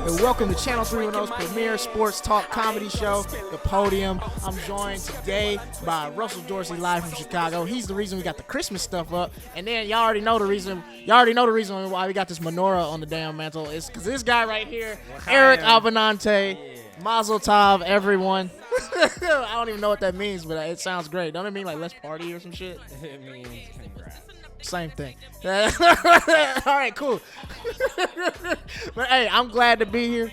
and welcome to Channel 310's premier sports talk comedy show, The Podium. I'm joined today by Russell Dorsey, live from Chicago. He's the reason we got the Christmas stuff up, and then y'all already know the reason why we got this menorah on the damn mantle. It's because this guy right here, Eric Abbenante, Mazel Tov, everyone. I don't even know what that means, but it sounds great. Don't it mean like let's party or some shit? It means congrats. Same thing. All right, cool. But hey, I'm glad to be here.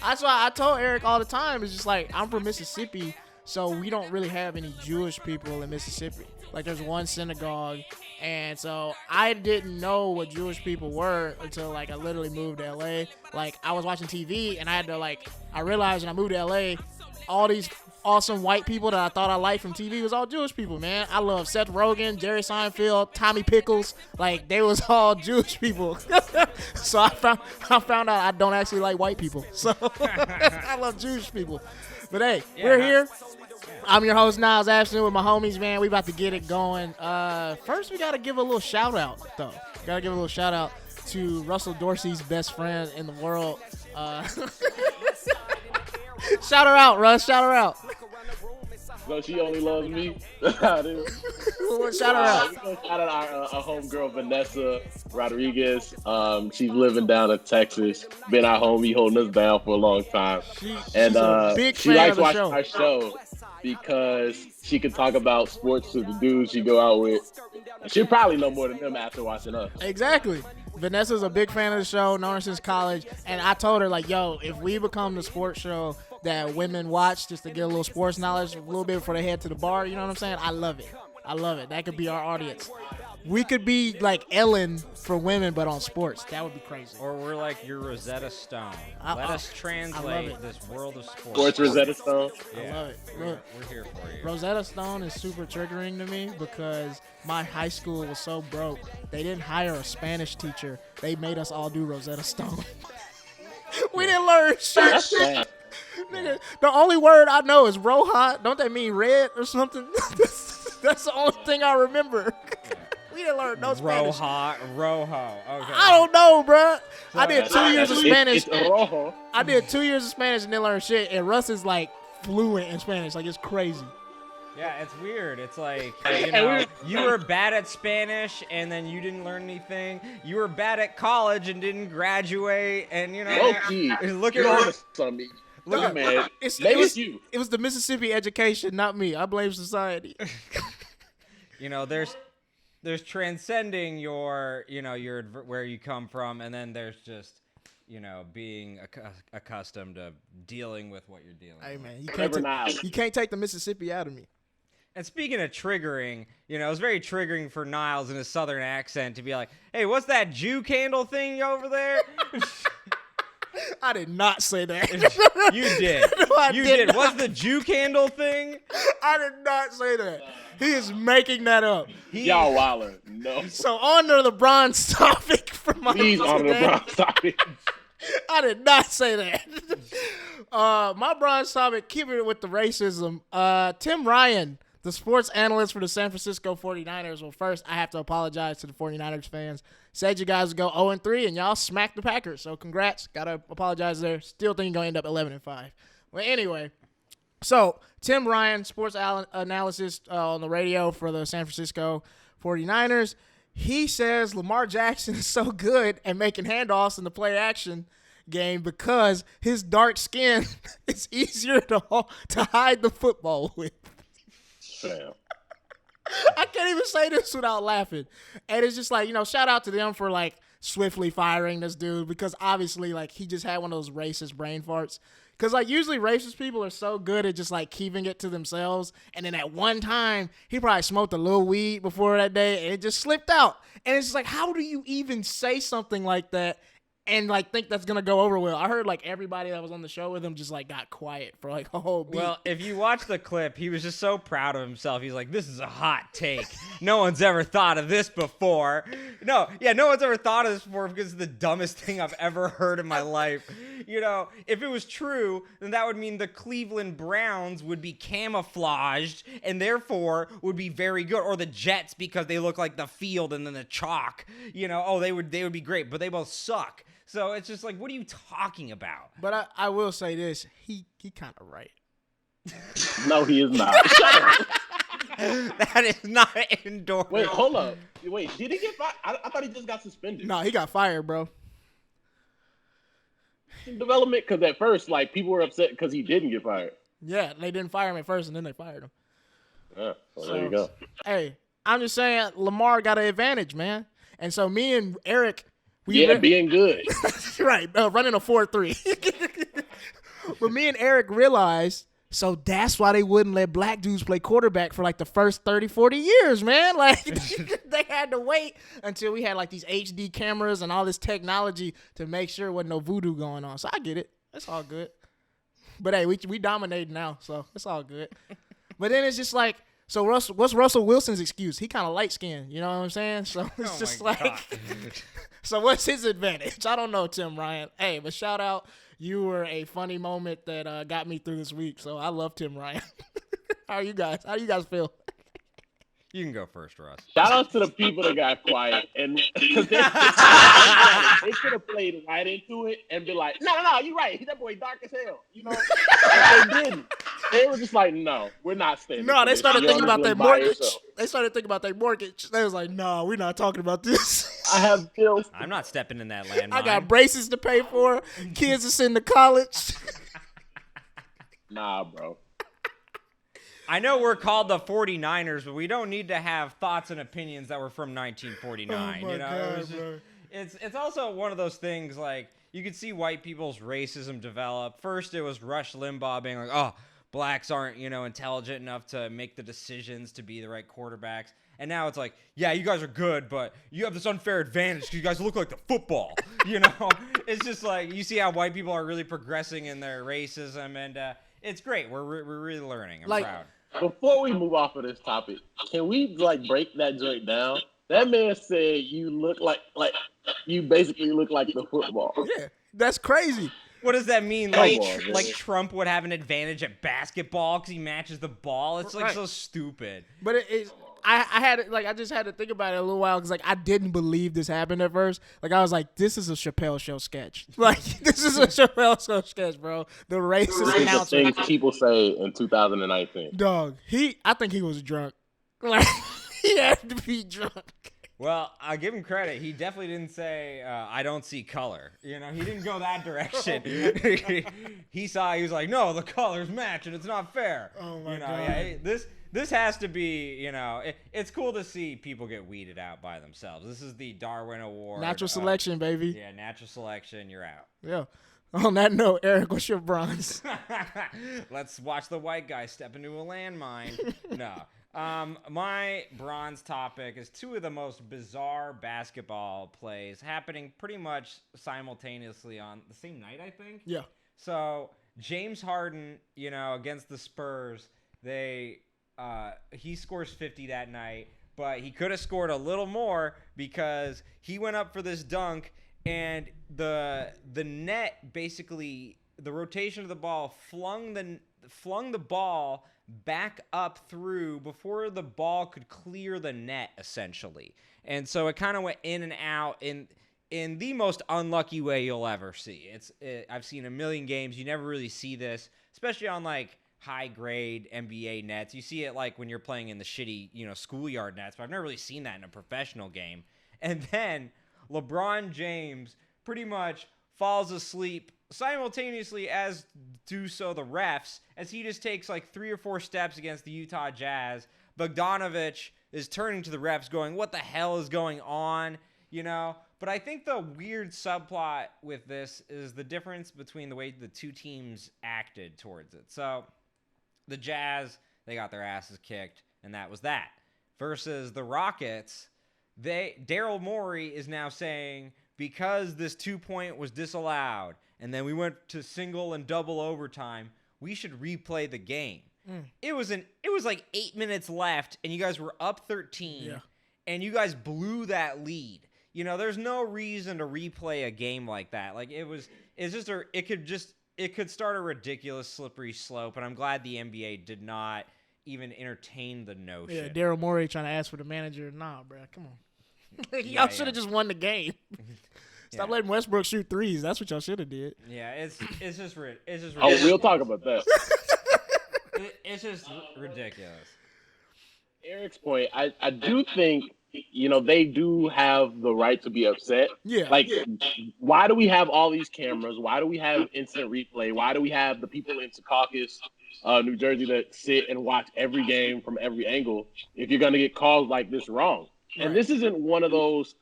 That's why I told Eric all the time. It's just like I'm from Mississippi, so we don't really have any Jewish people in Mississippi. Like there's one synagogue, and so I didn't know what Jewish people were until like I literally moved to LA. Like I was watching TV, and I realized when I moved to LA, all these awesome white people that I thought I liked from TV was all Jewish people, man. I love Seth Rogen, Jerry Seinfeld, Tommy Pickles. Like, they was all Jewish people. So I found out I don't actually like white people. So I love Jewish people. But hey, we're here. I'm your host, Niles, Abston, with my homies, man. We about to get it going. First, we got to give a little shout-out, though. Got to give a little shout-out to Russell Dorsey's best friend in the world. Shout her out, Russ. Shout her out. No, she only loves me. That's how it is. Shout her out. We're going to shout out our homegirl, Vanessa Rodriguez. She's living down in Texas. Been our homie, holding us down for a long time. She's a big she fan likes of the watching show. our show because she can talk about sports to the dudes she go out with. And she'll probably know more than them after watching us. Exactly. Vanessa's a big fan of the show, known her since college, and I told her, like, yo, if we become the sports show that women watch just to get a little sports knowledge a little bit before they head to the bar, you know what I'm saying? I love it. I love it. That could be our audience. We could be like Ellen for women, but on sports. That would be crazy. Or we're like your Rosetta Stone. Let us translate this world of sports. Sports Rosetta Stone. Yeah. I love it. We're here for you. Rosetta Stone is super triggering to me because my high school was so broke. They didn't hire a Spanish teacher. They made us all do Rosetta Stone. We didn't learn shit. Nigga, the only word I know is roja. Don't that mean red or something? That's the only thing I remember. We didn't learn no Spanish. Rojo. Okay. I don't know, bruh. I did 2 years of Spanish. It's rojo. I did 2 years of Spanish and didn't learn shit. And Russ is like fluent in Spanish. Like it's crazy. Yeah, it's weird. It's like, you know, you were bad at Spanish and then you didn't learn anything. You were bad at college and didn't graduate. And, you know, Low-key. look You're at honest on me. Look, man. It was the Mississippi education, not me. I blame society. you know, there's transcending your, you know, your where you come from, and then there's just, you know, being accustomed to dealing with what you're dealing with. Hey man, you can't take the Mississippi out of me. And speaking of triggering, you know, it was very triggering for Niles in his southern accent to be like, "Hey, what's that Jew candle thing over there?" I did not say that. You did. No, you did. What's the Jew candle thing? I did not say that. He is making that up. Y'all wildin'. No. So on to the bronze topic from my Please on the bronze topic. I did not say that. My bronze topic, keeping it with the racism. Tim Ryan, the sports analyst for the San Francisco 49ers. Well, first, I have to apologize to the 49ers fans. Said you guys would go 0-3, and y'all smacked the Packers. So congrats. Got to apologize there. Still think you're going to end up 11-5. Well, anyway. So, Tim Ryan, sports analyst on the radio for the San Francisco 49ers. He says Lamar Jackson is so good at making handoffs in the play action game because his dark skin is easier to hide the football with. Damn. I can't even say this without laughing. And it's just like, you know, shout out to them for like swiftly firing this dude because obviously like he just had one of those racist brain farts. Because like usually racist people are so good at just like keeping it to themselves. And then at one time, he probably smoked a little weed before that day and it just slipped out. And it's just like, how do you even say something like that and like think that's gonna go over well? I heard like everybody that was on the show with him just like got quiet for like a whole beat. Well, if you watch the clip, he was just so proud of himself. He's like, "This is a hot take. No one's ever thought of this before." No one's ever thought of this before because it's the dumbest thing I've ever heard in my life. You know, if it was true, then that would mean the Cleveland Browns would be camouflaged and therefore would be very good, or the Jets because they look like the field and then the chalk. You know, they would be great, but they both suck. So it's just like, what are you talking about? But I will say this: he kind of right. No, he is not. Shut up. That is not endorsed. Wait, hold up. Wait, did he get fired? I thought he just got suspended. No, he got fired, bro. Development, because at first, like, people were upset because he didn't get fired. Yeah, they didn't fire him at first, and then they fired him. Yeah, so there you go. Hey, I'm just saying, Lamar got an advantage, man. And so me and Eric, being good. right, running a 4-3. But me and Eric realized, so that's why they wouldn't let black dudes play quarterback for like the first 30, 40 years, man. Like they had to wait until we had like these HD cameras and all this technology to make sure there wasn't no voodoo going on. So I get it. It's all good. But hey, we dominate now, so it's all good. But then it's just like, so what's Russell Wilson's excuse? He kind of light-skinned, you know what I'm saying? So it's just like, so what's his advantage? I don't know, Tim Ryan. Hey, but shout out. You were a funny moment that got me through this week, so I love Tim Ryan. How do you guys feel? You can go first, Russ. Shout out to the people that got quiet, and because they could have played right into it and be like, no, you're right. That boy dark as hell, you know. And they didn't. They were just like, no, we're not staying. No, they started thinking about their mortgage. They started thinking about their mortgage. They was like, no, we're not talking about this. I have bills. I'm not stepping in that landmine. I got braces to pay for. Kids are sending to college. Nah, bro. I know we're called the 49ers, but we don't need to have thoughts and opinions that were from 1949. Oh my you know, God, it was just, it's also one of those things like you could see white people's racism develop. First, it was Rush Limbaugh being like, "Oh, blacks aren't intelligent enough to make the decisions to be the right quarterbacks," and now it's like, "Yeah, you guys are good, but you have this unfair advantage because you guys look like the football." It's just like you see how white people are really progressing in their racism, and it's great. We're really learning. I'm proud. Before we move off of this topic, can we break that joint down? That man said you look like you basically look like the football. Yeah, that's crazy. What does that mean? Like Trump would have an advantage at basketball because he matches the ball? It's like so stupid. But I just had to think about it a little while because I didn't believe this happened at first. I was like, this is a Chappelle Show sketch. This is a Chappelle Show sketch, bro. The racist announcer. Things people say in 2019. Dog, I think he was drunk. He had to be drunk. Well, I'll give him credit. He definitely didn't say, I don't see color. He didn't go that direction. He was like, no, the colors match and it's not fair. Oh, my God. Yeah, this has to be, it's cool to see people get weeded out by themselves. This is the Darwin Award. Natural selection, baby. Yeah, natural selection. You're out. Yeah. On that note, Eric, what's your bronze? Let's watch the white guy step into a landmine. No. My bronze topic is two of the most bizarre basketball plays happening pretty much simultaneously on the same night, I think. Yeah. So James Harden, against the Spurs, he scores 50 that night, but he could have scored a little more because he went up for this dunk and the net basically, the rotation of the ball flung the ball back up through before the ball could clear the net, essentially. And so it kind of went in and out in the most unlucky way you'll ever see. I've seen a million games. You never really see this, especially on high grade NBA nets. You see it when you're playing in the shitty, schoolyard nets, but I've never really seen that in a professional game. And then LeBron James pretty much falls asleep simultaneously, as do so the refs, as he just takes 3 or 4 steps against the Utah Jazz. Bogdanovich is turning to the refs going, what the hell is going on? But I think the weird subplot with this is the difference between the way the two teams acted towards it. So the Jazz, they got their asses kicked, and that was that. Versus the Rockets, Daryl Morey is now saying, because this 2-point was disallowed, and then we went to single and double overtime, we should replay the game. It was 8 minutes left, and you guys were up 13, and you guys blew that lead. There's no reason to replay a game like that. It could start a ridiculous slippery slope, and I'm glad the NBA did not even entertain the notion. Yeah, Daryl Morey trying to ask for the manager. Nah, bro, come on. Y'all should have just won the game. Stop letting Westbrook shoot threes. That's what y'all should have did. Yeah, it's just ridiculous. Oh, we'll talk about that. It's just ridiculous. Eric's point, I do think, they do have the right to be upset. Yeah. Like, why do we have all these cameras? Why do we have instant replay? Why do we have the people in Secaucus, New Jersey, that sit and watch every game from every angle if you're going to get calls like this wrong? Right. And this isn't one of those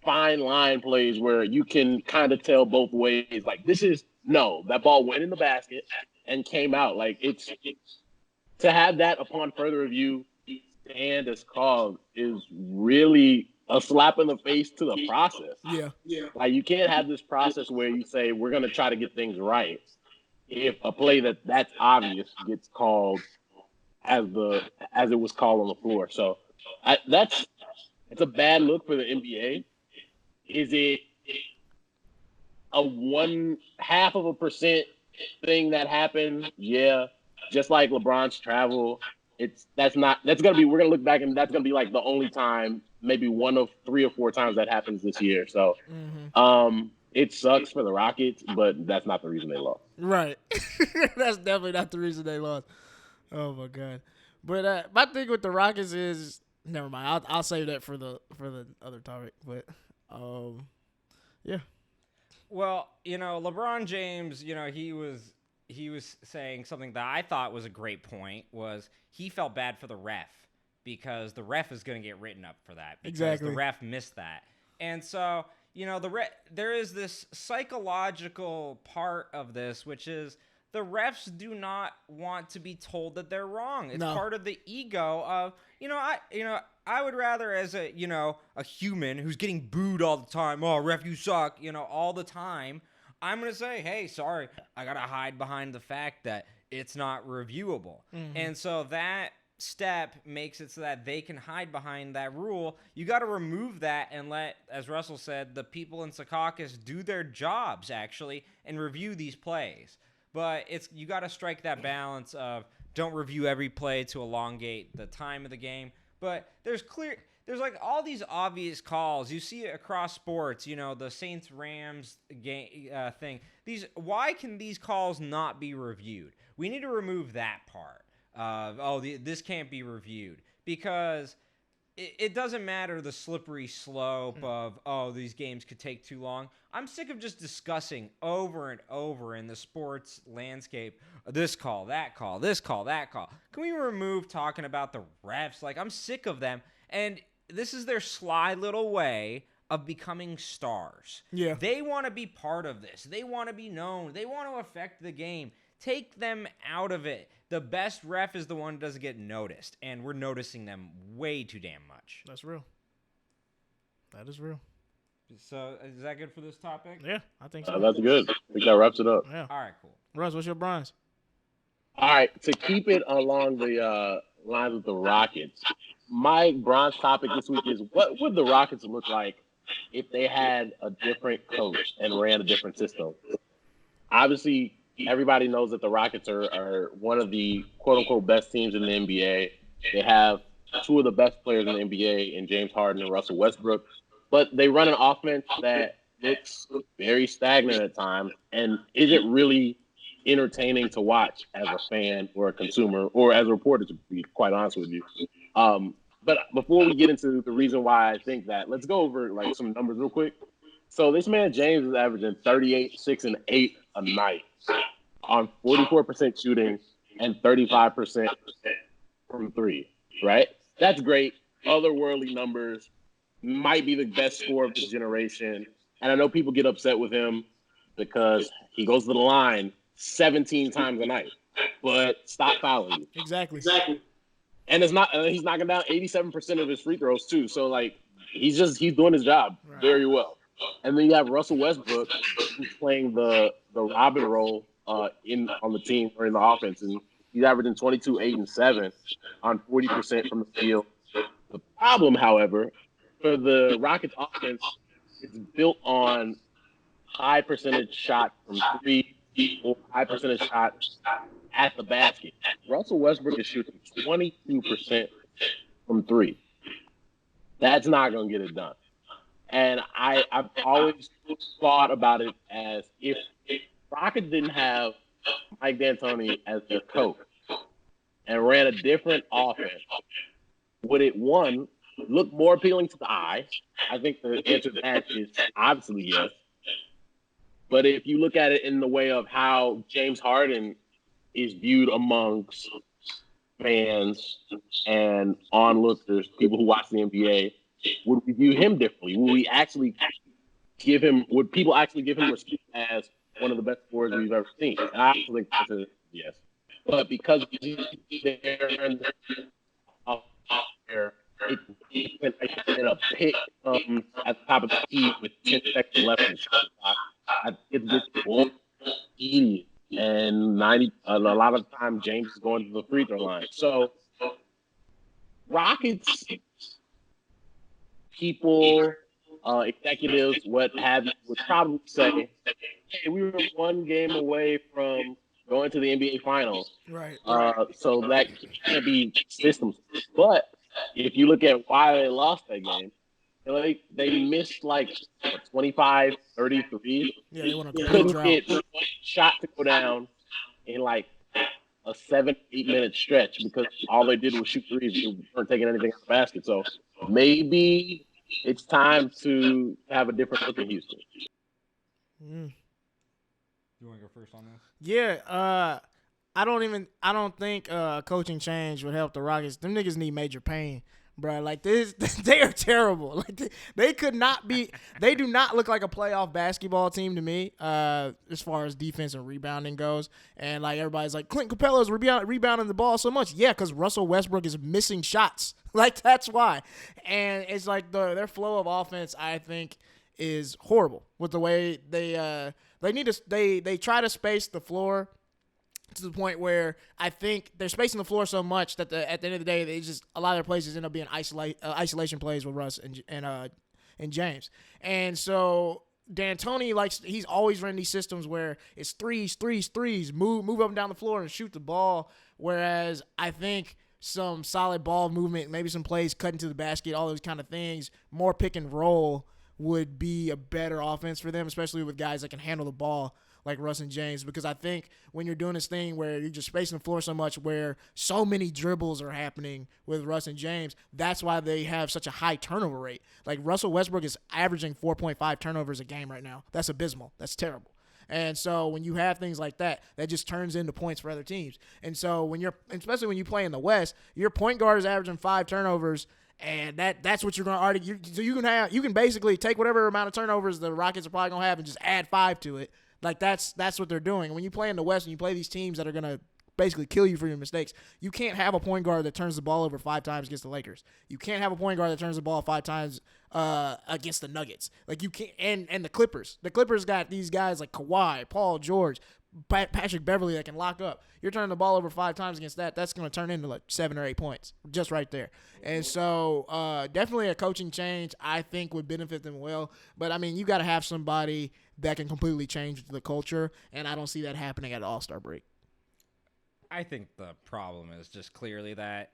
fine line plays where you can kind of tell both ways. Like, that ball went in the basket and came out. Like, it's to have that upon further review and as called is really a slap in the face to the process. Yeah. Like, you can't have this process where you say we're going to try to get things right if a play that's obvious gets called as it was called on the floor. So it's a bad look for the NBA. Is it a 0.5% thing that happened? Yeah. Just like LeBron's travel, we're gonna look back and that's gonna be like the only time, maybe one of 3 or 4 times that happens this year. So it sucks for the Rockets, but that's not the reason they lost. Right. That's definitely not the reason they lost. Oh my God. But my thing with the Rockets is, never mind. I'll save that for the other topic. But yeah. Well, LeBron James, he was saying something that I thought was a great point, was he felt bad for the ref because the ref is going to get written up for that. Because exactly. The ref missed that. And so, there is this psychological part of this, which is the refs do not want to be told that they're wrong. It's part of the ego of, I would rather, as a human who's getting booed all the time, oh, ref, you suck, all the time, I'm going to say, hey, sorry, I got to hide behind the fact that it's not reviewable. Mm-hmm. And so that step makes it so that they can hide behind that rule. You got to remove that and let, as Russell said, the people in Secaucus do their jobs, actually, and review these plays. But you got to strike that balance of don't review every play to elongate the time of the game. But there's like all these obvious calls. You see it across sports, the Saints-Rams game thing. Why can these calls not be reviewed? We need to remove that part of, this can't be reviewed. Because it doesn't matter the slippery slope of, these games could take too long. I'm sick of just discussing over and over in the sports landscape, this call, that call, this call, that call. Can we remove talking about the refs? Like, I'm sick of them. And this is their sly little way of becoming stars. Yeah. They want to be part of this. They want to be known. They want to affect the game. Take them out of it. The best ref is the one who doesn't get noticed, and we're noticing them way too damn much. That's real. That is real. So, is that good for this topic? Yeah, I think so. That's good. I think that wraps it up. Yeah. All right, cool. Russ, what's your bronze? All right, to keep it along the lines of the Rockets, my bronze topic this week is what would the Rockets look like if they had a different coach and ran a different system? Obviously, everybody knows that the Rockets are one of the quote-unquote best teams in the NBA. They have 2 of the best players in the NBA in James Harden and Russell Westbrook. But they run an offense that looks very stagnant at times and isn't really entertaining to watch as a fan or a consumer or as a reporter, to be quite honest with you. But before we get into the reason why I think that, let's go over like some numbers real quick. So this man James is averaging 38, 6, and 8 a night on 44% shooting and 35% from 3, right? That's great. Otherworldly numbers. Might be the best scorer of this generation. And I know people get upset with him because he goes to the line 17 times a night. But stop fouling. Exactly. And he's knocking down 87% of his free throws too. So like he's doing his job very well. And then you have Russell Westbrook who's playing the Robin role on the team or in the offense, and he's averaging 22, 8, and 7 on 40% from the field. The problem, however, for the Rockets offense, it's built on high percentage shots from 3 or high percentage shots at the basket. Russell Westbrook is shooting 22% from 3. That's not going to get it done. And I've always thought about it as if Rockets didn't have Mike D'Antoni as their coach and ran a different offense, would it, one, look more appealing to the eye? I think the answer to that is obviously yes. But if you look at it in the way of how James Harden is viewed amongst fans and onlookers, people who watch the NBA, would we view him differently? Would people actually give him respect as one of the best scorers we've ever seen? And I actually think that's a yes. But because he's there and there, in a pick at the top of the key with 10 seconds left in the shot clock, I think it's just idiot. And a lot of the time, James is going to the free throw line. So, Rockets people, executives, what have you, would probably say, hey, we were one game away from going to the NBA Finals. Right. So that can't be systems. But if you look at why they lost that game, they missed like 25, 33. Yeah, they want You to couldn't get one shot to go down in like a 7-8 minute stretch because all they did was shoot threes. They weren't taking anything out of the basket. So maybe it's time to have a different look in Houston. You want to go first on this? Yeah, I don't think coaching change would help the Rockets. Them niggas need major pain, bro. Like this, they are terrible. Like they could not be. They do not look like a playoff basketball team to me, as far as defense and rebounding goes. And like everybody's like, Clint Capella's rebounding the ball so much. Yeah, because Russell Westbrook is missing shots. Like that's why. And it's like their flow of offense, I think, is horrible with the way they try to space the floor to the point where I think they're spacing the floor so much that at the end of the day, they just a lot of their plays end up being isolation plays with Russ and James. And so D'Antoni he's always running these systems where it's threes, move up and down the floor and shoot the ball. Whereas I think some solid ball movement, maybe some plays cutting to the basket, all those kind of things, more pick and roll would be a better offense for them, especially with guys that can handle the ball like Russ and James, because I think when you're doing this thing where you're just spacing the floor so much where so many dribbles are happening with Russ and James, that's why they have such a high turnover rate. Like Russell Westbrook is averaging 4.5 turnovers a game right now. That's abysmal. That's terrible. And so when you have things like that, that just turns into points for other teams. And so especially when you play in the West, your point guard is averaging 5 turnovers, and that's what you're going to already. So you can basically take whatever amount of turnovers the Rockets are probably going to have and just add 5 to it. Like that's what they're doing. When you play in the West and you play these teams that are going to basically kill you for your mistakes, you can't have a point guard that turns the ball over 5 times against the Lakers. You can't have a point guard that turns the ball 5 times against the Nuggets. Like you can't. And the Clippers. The Clippers got these guys like Kawhi, Paul George, Patrick Beverly that can lock up. You're turning the ball over 5 times against that. That's going to turn into like 7 or 8 points just right there. And so definitely a coaching change I think would benefit them well. But I mean, you got to have somebody that can completely change the culture, and I don't see that happening at All-Star break. I think the problem is just clearly that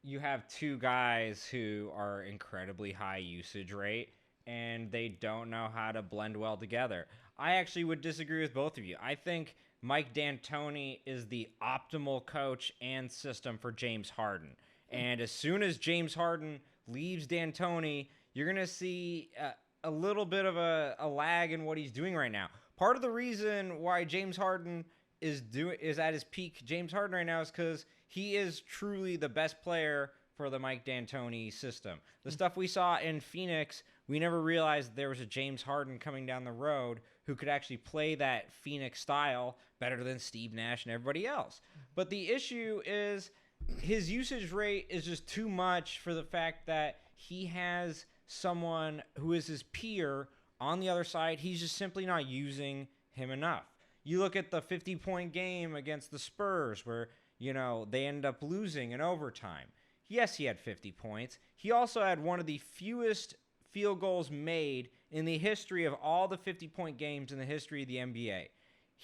you have 2 guys who are incredibly high usage rate, and they don't know how to blend well together. I actually would disagree with both of you. I think Mike D'Antoni is the optimal coach and system for James Harden. And as soon as James Harden leaves D'Antoni, you're going to see a little bit of a lag in what he's doing right now. Part of the reason why James Harden is at his peak James Harden right now is because he is truly the best player for the Mike D'Antoni system. The stuff we saw in Phoenix, we never realized there was a James Harden coming down the road who could actually play that Phoenix style better than Steve Nash and everybody else. But the issue is his usage rate is just too much for the fact that he has someone who is his peer on the other side. He's just simply not using him enough. You look at the 50-point game against the Spurs where, they end up losing in overtime. Yes, he had 50 points. He also had one of the fewest field goals made in the history of all the 50-point games in the history of the NBA.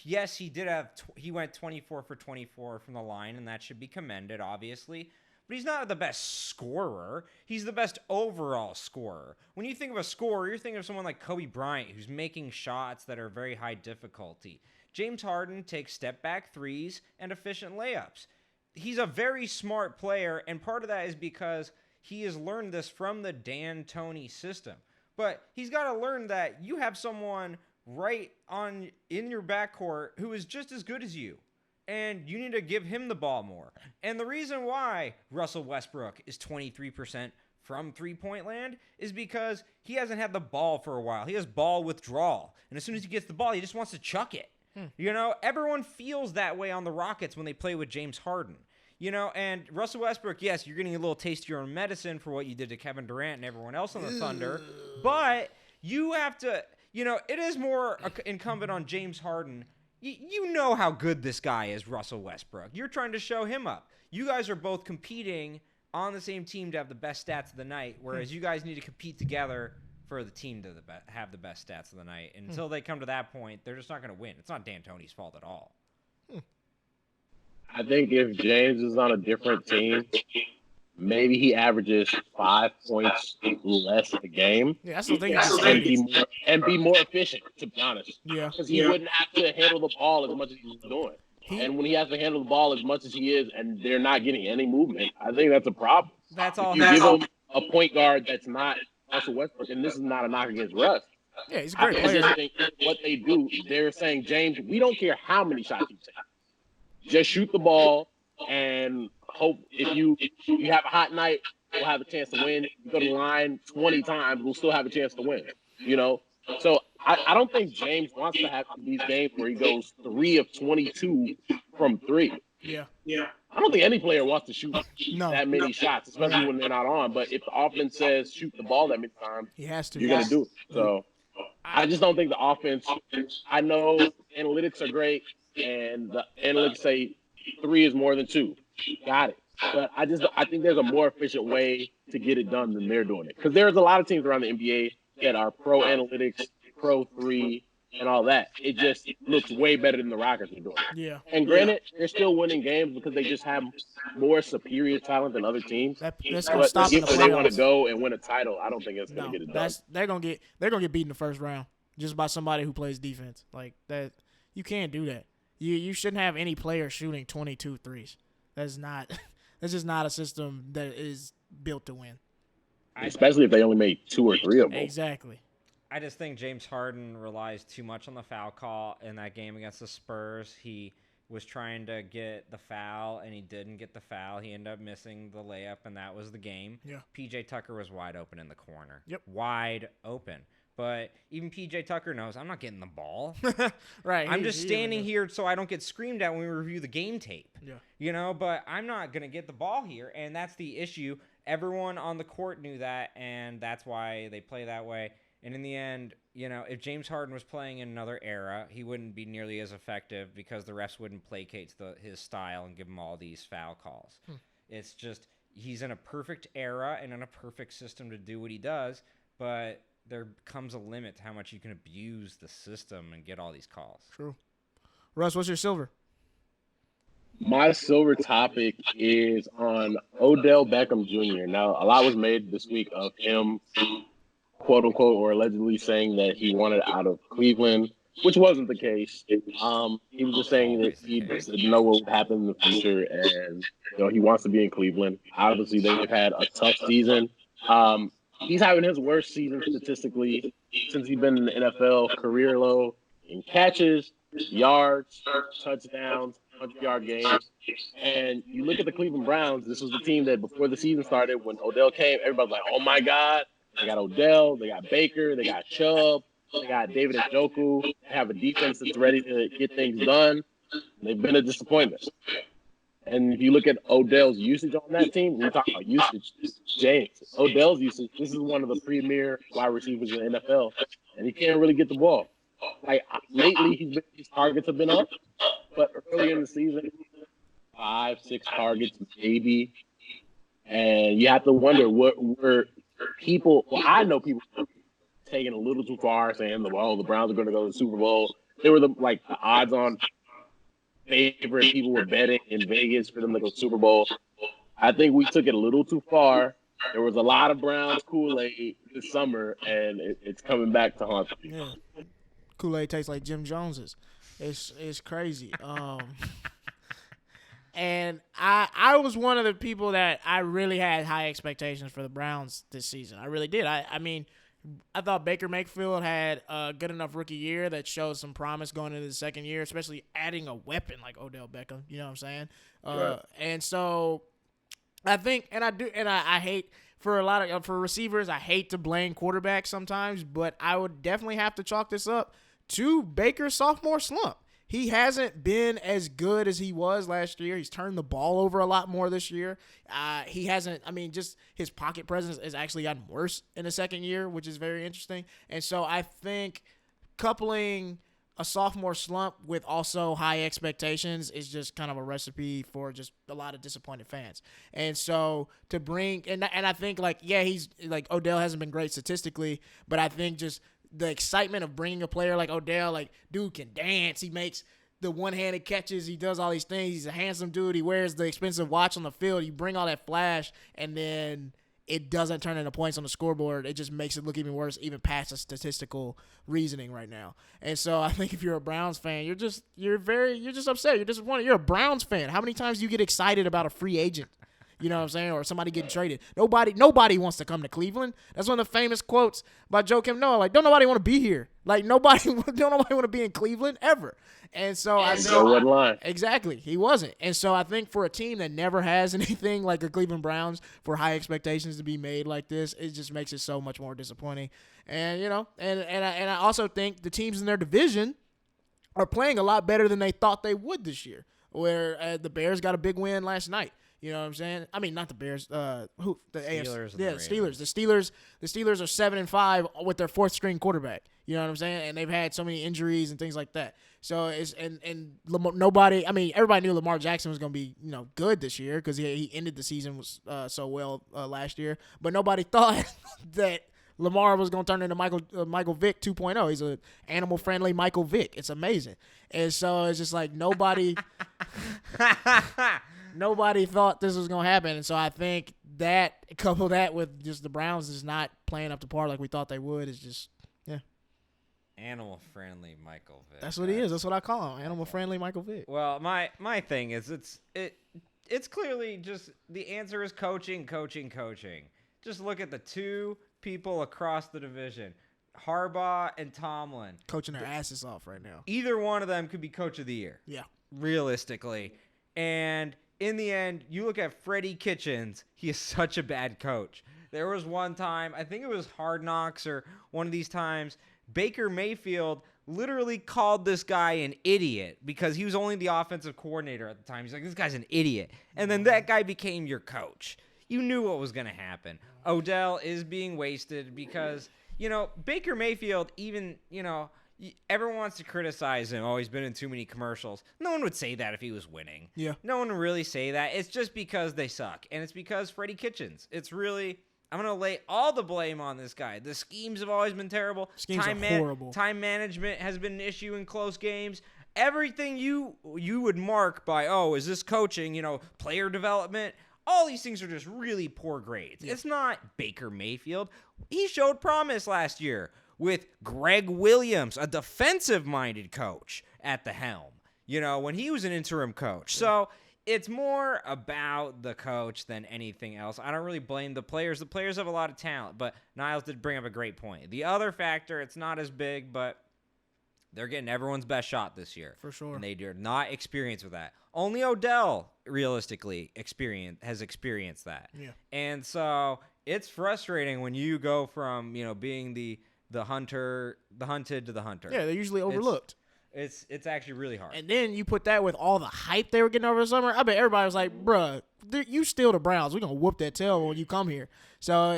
Yes, he went 24 for 24 from the line, and that should be commended, obviously. but he's not the best scorer. He's the best overall scorer. When you think of a scorer, you're thinking of someone like Kobe Bryant, who's making shots that are very high difficulty. James Harden takes step-back threes and efficient layups. He's a very smart player, and part of that is because he has learned this from the D'Antoni system. But he's got to learn that you have someone right in your backcourt who is just as good as you. And you need to give him the ball more. And the reason why Russell Westbrook is 23% from three-point land is because he hasn't had the ball for a while. He has ball withdrawal. And as soon as he gets the ball, he just wants to chuck it. You know, everyone feels that way on the Rockets when they play with James Harden. You know, and Russell Westbrook, yes, you're getting a little taste of your own medicine for what you did to Kevin Durant and everyone else on the Thunder. But you have to, you know, it is more incumbent on James Harden. You know how good this guy is, Russell Westbrook. You're trying to show him up. You guys are both competing on the same team to have the best stats of the night, whereas you guys need to compete together for the team to have the best stats of the night. And until they come to that point, they're just not going to win. It's not D'Antoni's fault at all. I think if James is on a different team, maybe he averages 5 points less a game. Yeah, that's the thing. And be more efficient, to be honest. Yeah. Because he wouldn't have to handle the ball as much as he's doing. And when he has to handle the ball as much as he is and they're not getting any movement, I think that's a problem. That's all. If you give him a point guard that's not Russell Westbrook, and this is not a knock against Russ. Yeah, he's a great I player. just think what they do, they're saying, James, we don't care how many shots you take. Just shoot the ball and hope if you have a hot night, we'll have a chance to win. If you go to the line 20 times, we'll still have a chance to win. You know? So I don't think James wants to have these games where he goes 3 of 22 from 3. Yeah. I don't think any player wants to shoot that many shots, especially when they're not on. But if the offense says shoot the ball that many times, he has to. You're going to do it. So I just don't think the offense – I know analytics are great, and the analytics say 3 is more than 2. Got it. But I think there's a more efficient way to get it done than they're doing it. Because there's a lot of teams around the NBA that are pro analytics, pro 3, and all that. It just looks way better than the Rockets are doing. Yeah. And granted, they're still winning games because they just have more superior talent than other teams. That's going to stop in the if playoffs. they want to go and win a title, I don't think it's going to get it done. They're going to get beat in the first round just by somebody who plays defense. Like that, you can't do that. You shouldn't have any player shooting 22 threes. That's just not a system that is built to win. Especially if they only made 2 or 3 of them. Exactly. I just think James Harden relies too much on the foul call in that game against the Spurs. He was trying to get the foul, and he didn't get the foul. He ended up missing the layup, and that was the game. Yeah. P.J. Tucker was wide open in the corner. Yep. Wide open. But even P.J. Tucker knows I'm not getting the ball. Right. I'm just standing here so I don't get screamed at when we review the game tape. Yeah. You know, but I'm not going to get the ball here, and that's the issue. Everyone on the court knew that, and that's why they play that way. And in the end, you know, if James Harden was playing in another era, he wouldn't be nearly as effective because the refs wouldn't placate his style and give him all these foul calls. It's just he's in a perfect era and in a perfect system to do what he does, but there comes a limit to how much you can abuse the system and get all these calls. True. Russ, what's your silver? My silver topic is on Odell Beckham Jr. Now, a lot was made this week of him, quote unquote, or allegedly saying that he wanted out of Cleveland, which wasn't the case. He was just saying that he didn't know what would happen in the future, and he wants to be in Cleveland. Obviously, they've had a tough season. He's having his worst season statistically since he's been in the NFL, career low in catches, yards, touchdowns, 100-yard games. And you look at the Cleveland Browns, this was the team that before the season started, when Odell came, everybody was like, oh my God, they got Odell, they got Baker, they got Chubb, they got David Njoku, they have a defense that's ready to get things done. They've been a disappointment. And if you look at Odell's usage on that team, when you talk about usage, James, Odell's usage, this is one of the premier wide receivers in the NFL, and he can't really get the ball. Like, lately, his targets have been up, but earlier in the season, 5, 6 targets maybe. And you have to wonder, what were people – well, I know people taking a little too far, saying, the Browns are going to go to the Super Bowl. They were the odds-on favorite. People were betting in Vegas for them to go to the Super Bowl. I think we took it a little too far. There was a lot of Browns Kool-Aid this summer, and it's coming back to haunt me. Yeah. Kool-Aid tastes like Jim Jones's. It's crazy. And I was one of the people that I really had high expectations for the Browns this season. I really did. I mean, I thought Baker Mayfield had a good enough rookie year that showed some promise going into the second year, especially adding a weapon like Odell Beckham. You know what I'm saying? Right. And so I think, and I hate for for receivers, I hate to blame quarterbacks sometimes, but I would definitely have to chalk this up to Baker's sophomore slump. He hasn't been as good as he was last year. He's turned the ball over a lot more this year. He hasn't, I mean, just his pocket presence has actually gotten worse in the second year, which is very interesting. And so I think coupling a sophomore slump with also high expectations is just kind of a recipe for just a lot of disappointed fans. And so to bring, and I think he's like Odell hasn't been great statistically, but I think just the excitement of bringing a player like Odell, like, dude can dance. He makes the one-handed catches. He does all these things. He's a handsome dude. He wears the expensive watch on the field. You bring all that flash, and then it doesn't turn into points on the scoreboard. It just makes it look even worse, even past the statistical reasoning right now. And so I think if you're a Browns fan, you're just upset. You're disappointed. You're a Browns fan. How many times do you get excited about a free agent? You know what I'm saying? Or somebody getting traded. Nobody wants to come to Cleveland. That's one of the famous quotes by Joe Kim Noah. Like, don't nobody want to be here. Like, don't nobody want to be in Cleveland ever. And so I think So what line? Exactly. He wasn't. And so I think for a team that never has anything like the Cleveland Browns, for high expectations to be made like this, it just makes it so much more disappointing. And, you know, and I also think the teams in their division are playing a lot better than they thought they would this year, where the Bears got a big win last night. You know what I'm saying? I mean, not the Bears. The Steelers. AFC. Yeah, the Steelers. The Steelers are 7-5 with their fourth string quarterback. You know what I'm saying? And they've had so many injuries and things like that. So it's and nobody. I mean, everybody knew Lamar Jackson was going to be good this year because he ended the season so well last year. But nobody thought that Lamar was going to turn into Michael Vick 2.0. He's an animal friendly Michael Vick. It's amazing. And so it's just like nobody. Nobody thought this was going to happen. And so I think that, couple that with just the Browns is not playing up to par like we thought they would, is just, yeah. Animal-friendly Michael Vick. That's what he is. That's what I call him. Animal-friendly Michael Vick. Well, my thing is it's clearly just the answer is coaching. Just look at the two people across the division, Harbaugh and Tomlin. Coaching their asses off right now. Either one of them could be coach of the year. Yeah. Realistically. And in the end, you look at Freddie Kitchens. He is such a bad coach. There was one time, I think it was Hard Knocks or one of these times, Baker Mayfield literally called this guy an idiot because he was only the offensive coordinator at the time. He's like, this guy's an idiot. And then that guy became your coach. You knew what was going to happen. Odell is being wasted because, Baker Mayfield even, everyone wants to criticize him. Oh, he's been in too many commercials. No one would say that if he was winning. Yeah. No one would really say that. It's just because they suck. And it's because Freddie Kitchens. It's really, I'm going to lay all the blame on this guy. The schemes have always been terrible. Schemes are horrible. Time management has been an issue in close games. Everything you would mark by, is this coaching, player development, all these things are just really poor grades. Yeah. It's not Baker Mayfield. He showed promise last year with Greg Williams, a defensive-minded coach at the helm, when he was an interim coach. So it's more about the coach than anything else. I don't really blame the players. The players have a lot of talent, but Niles did bring up a great point. The other factor, it's not as big, but they're getting everyone's best shot this year. For sure. And they are not experienced with that. Only Odell, realistically, has experienced that. Yeah. And so it's frustrating when you go from, being the hunted to the hunter. Yeah, they're usually overlooked. It's actually really hard. And then you put that with all the hype they were getting over the summer. I bet everybody was like, bruh, you still the Browns. We're going to whoop that tail when you come here. So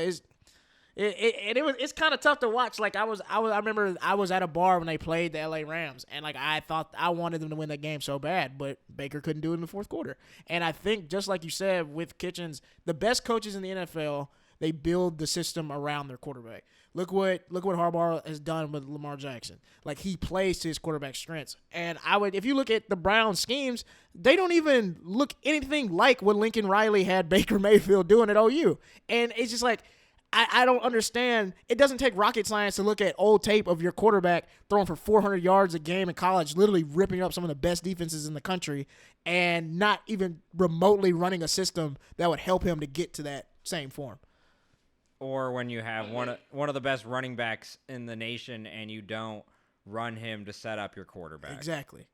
it's kind of tough to watch. Like I remember I was at a bar when they played the LA Rams, and like I thought I wanted them to win that game so bad, but Baker couldn't do it in the fourth quarter. And I think just like you said with Kitchens, the best coaches in the NFL, They build the system around their quarterback. Look what Harbaugh has done with Lamar Jackson. Like, he plays to his quarterback's strengths. And if you look at the Browns schemes, they don't even look anything like what Lincoln Riley had Baker Mayfield doing at OU. And it's just like, I don't understand. It doesn't take rocket science to look at old tape of your quarterback throwing for 400 yards a game in college, literally ripping up some of the best defenses in the country, and not even remotely running a system that would help him to get to that same form. Or when you have one of the best running backs in the nation and you don't run him to set up your quarterback. Exactly.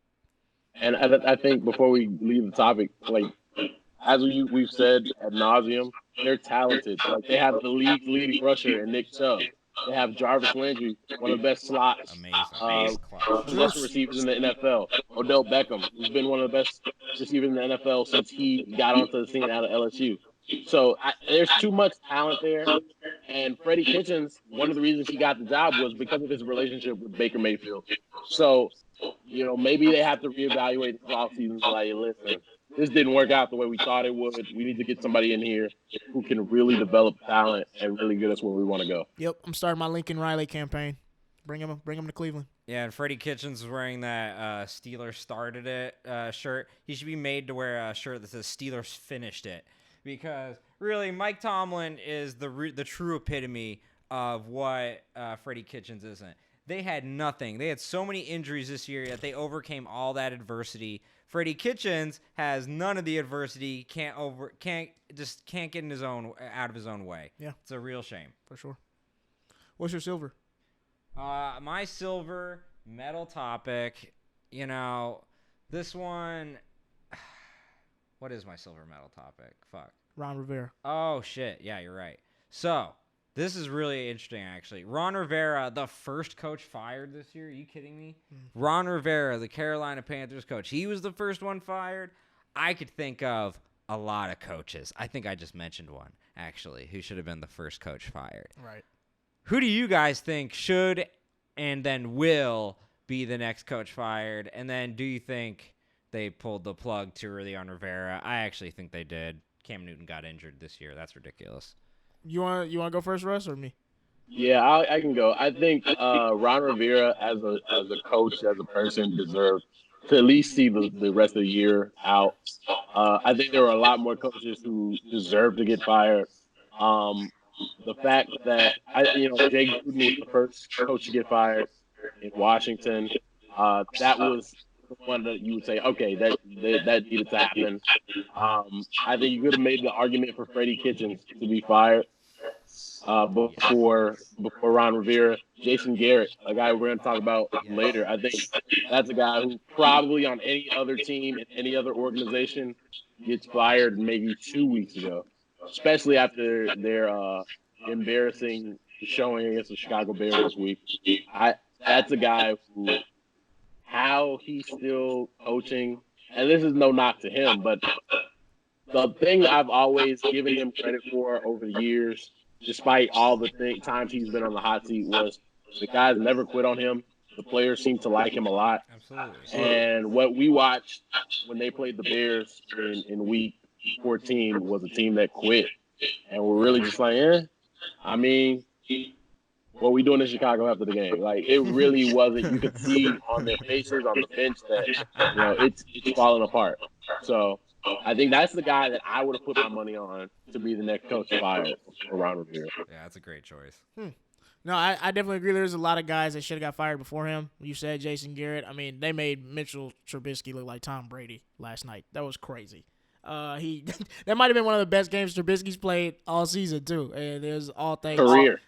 And I think before we leave the topic, like, as we've said ad nauseum, they're talented. Like, they have the league's leading rusher in Nick Chubb. They have Jarvis Landry, one of the best slots, best receivers in the NFL. Odell Beckham, who's been one of the best receivers in the NFL since he got onto the scene out of LSU. So there's too much talent there. And Freddie Kitchens, one of the reasons he got the job was because of his relationship with Baker Mayfield. So, maybe they have to reevaluate the offseason. Like, listen, this didn't work out the way we thought it would. We need to get somebody in here who can really develop talent and really get us where we want to go. Yep, I'm starting my Lincoln Riley campaign. Bring him to Cleveland. Yeah, and Freddie Kitchens is wearing that Steelers started it shirt. He should be made to wear a shirt that says Steelers finished it, because really Mike Tomlin is the true epitome of what Freddie Kitchens isn't. They had nothing. They had so many injuries this year, yet they overcame all that adversity. Freddie Kitchens has none of the adversity. Can't get in out of his own way. Yeah, it's a real shame for sure. What's your silver? My silver metal topic. This one. What is my silver metal topic? Fuck. Ron Rivera. Oh shit! Yeah, you're right. So this is really interesting, actually. Ron Rivera, the first coach fired this year. Are you kidding me? Ron Rivera, the Carolina Panthers coach. He was the first one fired. I could think of a lot of coaches. I think I just mentioned one, actually, who should have been the first coach fired. Right. Who do you guys think should and then will be the next coach fired? And then do you think they pulled the plug too early on Rivera? I actually think they did. Cam Newton got injured this year. That's ridiculous. You want to go first, Russ, or me? Yeah, I can go. I think Ron Rivera, as a coach, as a person, deserves to at least see the rest of the year out. I think there were a lot more coaches who deserve to get fired. The fact that Jay Gruden was the first coach to get fired in Washington, that was the one that you would say, okay, that needed to happen. I think you could have made the argument for Freddie Kitchens to be fired before Ron Rivera. Jason Garrett, a guy we're going to talk about later. I think that's a guy who probably on any other team in any other organization gets fired maybe 2 weeks ago, especially after their embarrassing showing against the Chicago Bears this week. That's a guy who, how he's still coaching, and this is no knock to him, but the thing I've always given him credit for over the years, despite all the times he's been on the hot seat, was the guys never quit on him. The players seem to like him a lot. Absolutely. And what we watched when they played the Bears in week 14 was a team that quit. And we're really just like, I mean, what we doing in Chicago after the game? Like, it really wasn't. You could see on their faces, on the bench, that it's falling apart. So I think that's the guy that I would have put my money on to be the next coach fired for Ron Rivera. Yeah, that's a great choice. No, I definitely agree. There's a lot of guys that should have got fired before him. You said Jason Garrett. I mean, they made Mitchell Trubisky look like Tom Brady last night. That was crazy. That might have been one of the best games Trubisky's played all season too, and it was all thanks career.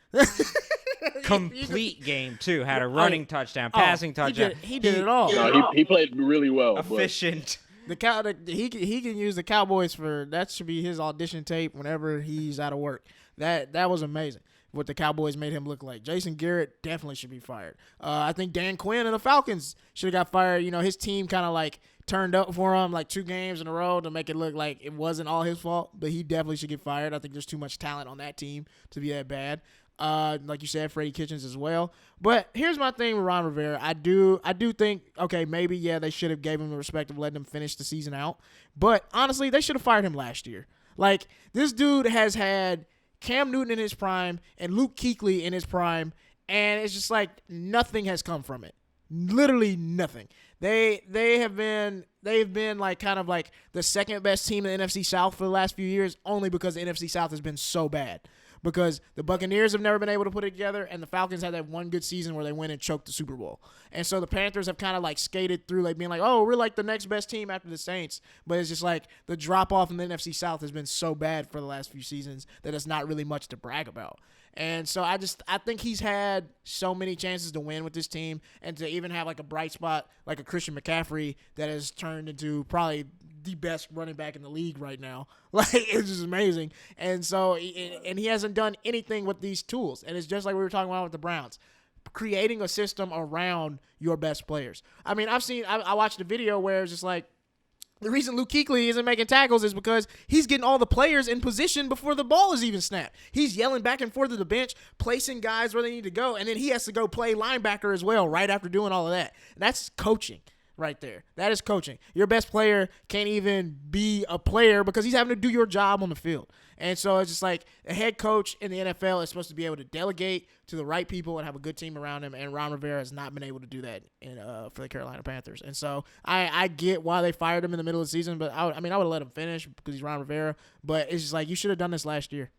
Complete game too. Had a running touchdown, passing touchdown. He did it all. No, he played really well. Efficient. He can use the Cowboys for that. Should be his audition tape whenever he's out of work. That was amazing. What the Cowboys made him look like. Jason Garrett definitely should be fired. I think Dan Quinn and the Falcons should have got fired. His team kind of like turned up for him like 2 games in a row to make it look like it wasn't all his fault, but he definitely should get fired. I think there's too much talent on that team to be that bad. Like you said, Freddie Kitchens as well. But here's my thing with Ron Rivera. I do think, okay, maybe, they should have gave him the respect of letting him finish the season out. But honestly, they should have fired him last year. Like, this dude has had Cam Newton in his prime and Luke Kuechly in his prime, and it's just like nothing has come from it. Literally nothing. They've been like kind of like the second best team in the NFC South for the last few years, only because the NFC South has been so bad. Because the Buccaneers have never been able to put it together, and the Falcons had that one good season where they went and choked the Super Bowl. And so the Panthers have kind of like skated through, like being like, oh, we're like the next best team after the Saints. But it's just like the drop off in the NFC South has been so bad for the last few seasons that it's not really much to brag about. And so I think he's had so many chances to win with this team, and to even have like a bright spot like a Christian McCaffrey that has turned into probably the best running back in the league right now. Like, it's just amazing. And so, and he hasn't done anything with these tools. And it's just like we were talking about with the Browns, creating a system around your best players. I mean, I watched a video where it's just like, the reason Luke Kuechly isn't making tackles is because he's getting all the players in position before the ball is even snapped. He's yelling back and forth to the bench, placing guys where they need to go, and then he has to go play linebacker as well right after doing all of that. And that's coaching right there. That is coaching. Your best player can't even be a player because he's having to do your job on the field. And so it's just like a head coach in the NFL is supposed to be able to delegate to the right people and have a good team around him. And Ron Rivera has not been able to do that for the Carolina Panthers. And so I get why they fired him in the middle of the season, but I would have let him finish because he's Ron Rivera. But it's just like, you should have done this last year.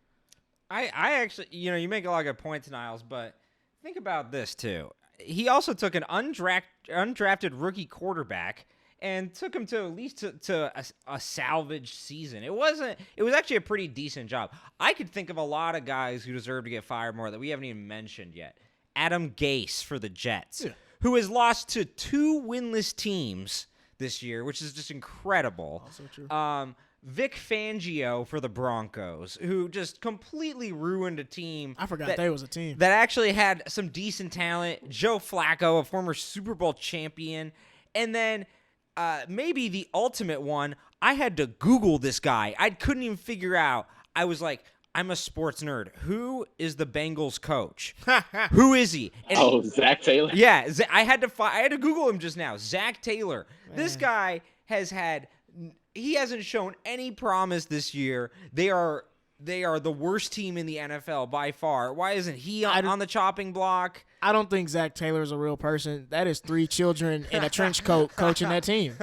I actually, you make a lot of good points, Niles, but think about this too. He also took an undrafted rookie quarterback and took him to at least to a salvage season. It was actually a pretty decent job. I could think of a lot of guys who deserve to get fired more that we haven't even mentioned yet. Adam Gase for the Jets, who has lost to 2 winless teams this year, which is just incredible. Also true. Vick Fangio for the Broncos, who just completely ruined a team. I forgot they was a team that actually had some decent talent. Joe Flacco, a former Super Bowl champion. And then maybe the ultimate one, I had to Google this guy. I couldn't even figure out. I was like, I'm a sports nerd. Who is the Bengals coach? Who is he? And Zach Taylor? Yeah, I had to Google him just now. Zach Taylor. Man. This guy he hasn't shown any promise this year. They are the worst team in the NFL by far. Why isn't he on the chopping block? I don't think Zach Taylor is a real person. That is 3 children in a trench coat coaching that team.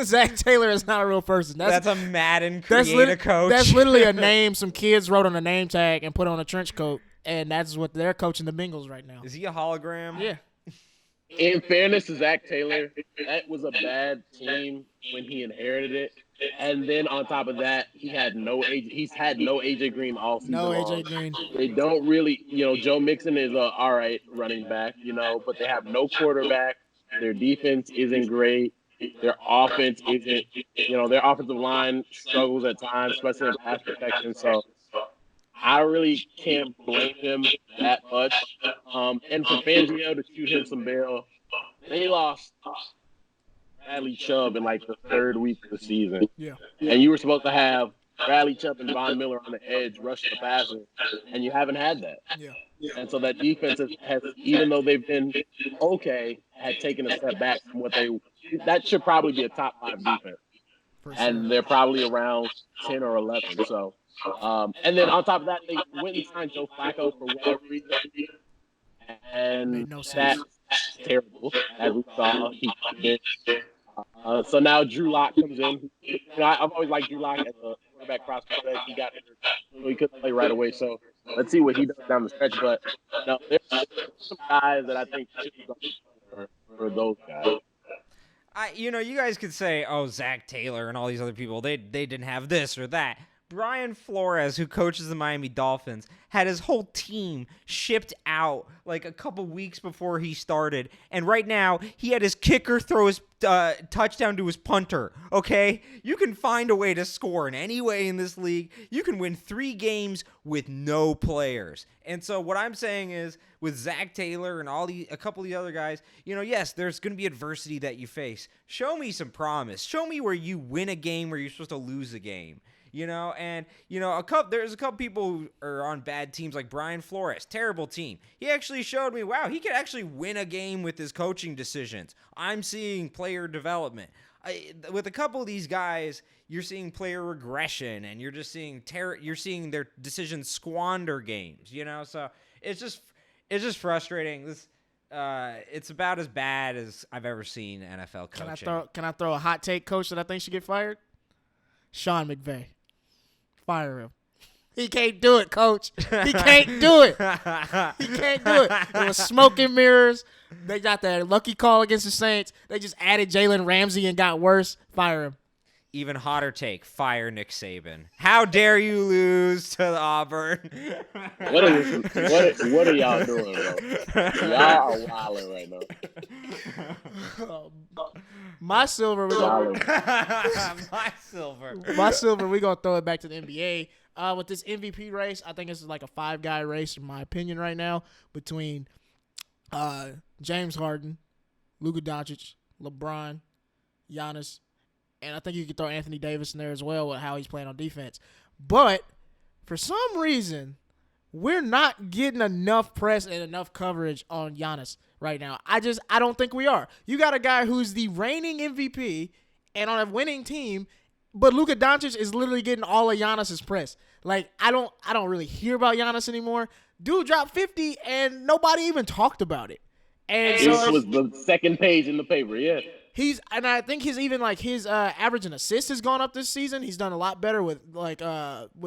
Zach Taylor is not a real person. That's a Madden coach. That's literally a name some kids wrote on a name tag and put on a trench coat, and that's what they're coaching the Bengals right now. Is he a hologram? Yeah. In fairness to Zach Taylor, that was a bad team when he inherited it. And then on top of that, he's had no AJ Green all season long. AJ Green. They don't really, Joe Mixon is a all right running back, but they have no quarterback. Their defense isn't great. Their offense isn't, their offensive line struggles at times, especially in pass protection. So I really can't blame him that much. And for Fangio to shoot him some bail, they lost Bradley Chubb in like the 3rd week of the season. Yeah. And you were supposed to have Bradley Chubb and Von Miller on the edge rushing the passer, and you haven't had that. Yeah. And so that defense has, even though they've been okay, had taken a step back from what that should probably be a top 5 defense. And they're probably around 10 or 11. So, and then on top of that, they went and signed Joe Flacco for whatever reason. And that's terrible, as we saw. So now Drew Lock comes in. I've always liked Drew Lock as a quarterback prospect. He got injured, so he couldn't play right away. So let's see what he does down the stretch. But no, there's some guys that I think should be for those guys. You guys could say, oh, Zach Taylor and all these other people, they didn't have this or that. Brian Flores, who coaches the Miami Dolphins, had his whole team shipped out like a couple weeks before he started. And right now, he had his kicker throw his touchdown to his punter, okay? You can find a way to score in any way in this league. You can win 3 games with no players. And so what I'm saying is, with Zach Taylor and a couple of the other guys, yes, there's going to be adversity that you face. Show me some promise. Show me where you win a game where you're supposed to lose a game. There's a couple people who are on bad teams like Brian Flores, terrible team. He actually showed me, wow, he could actually win a game with his coaching decisions. I'm seeing player development. with a couple of these guys, you're seeing player regression, and you're just seeing you're seeing their decisions squander games. So it's just frustrating. It's about as bad as I've ever seen NFL coaching. Can I throw a hot take, coach, that I think should get fired? Sean McVay. Fire him. He can't do it, coach. He can't do it. He can't do it. It was smoke and mirrors. They got that lucky call against the Saints. They just added Jalen Ramsey and got worse. Fire him. Even hotter take, fire Nick Saban. How dare you lose to the Auburn? What are y'all doing, bro? Y'all are wilding right now. My silver, we're going to throw it back to the NBA. With this MVP race, I think it's like a 5-guy race, in my opinion, right now, between James Harden, Luka Doncic, LeBron, Giannis, and I think you could throw Anthony Davis in there as well with how he's playing on defense. But for some reason, we're not getting enough press and enough coverage on Giannis right now. I don't think we are. You got a guy who's the reigning MVP and on a winning team, but Luka Doncic is literally getting all of Giannis's press. Like, I don't really hear about Giannis anymore. Dude dropped 50 and nobody even talked about it. And so it was the second page in the paper, yeah. And I think his average in assists has gone up this season. He's done a lot better with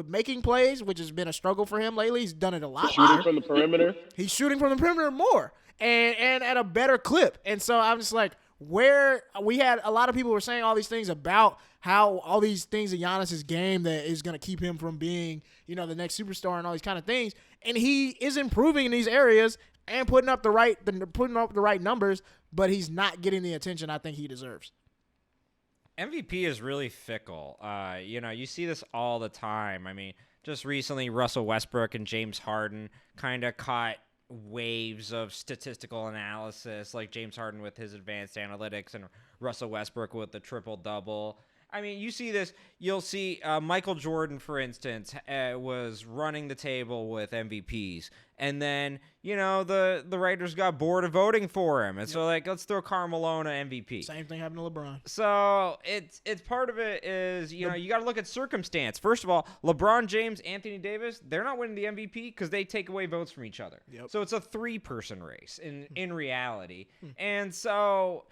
making plays, which has been a struggle for him lately. He's done it a lot better. Shooting from the perimeter. He's shooting from the perimeter more and at a better clip. And so I'm just like, where we had a lot of people were saying all these things about how all these things in Giannis's game that is going to keep him from being, the next superstar and all these kind of things. And he is improving in these areas and putting up the right numbers, but he's not getting the attention I think he deserves. MVP is really fickle. You see this all the time. I mean, just recently, Russell Westbrook and James Harden kind of caught waves of statistical analysis, like James Harden with his advanced analytics and Russell Westbrook with the triple-double. I mean, you see this. You'll see Michael Jordan, for instance, was running the table with MVPs. And then, the writers got bored of voting for him. And so, let's throw Carmelo a MVP. Same thing happened to LeBron. So, it's part of it is, you got to look at circumstance. First of all, LeBron James, Anthony Davis, they're not winning the MVP because they take away votes from each other. Yep. So, it's a 3-person race in reality. And so,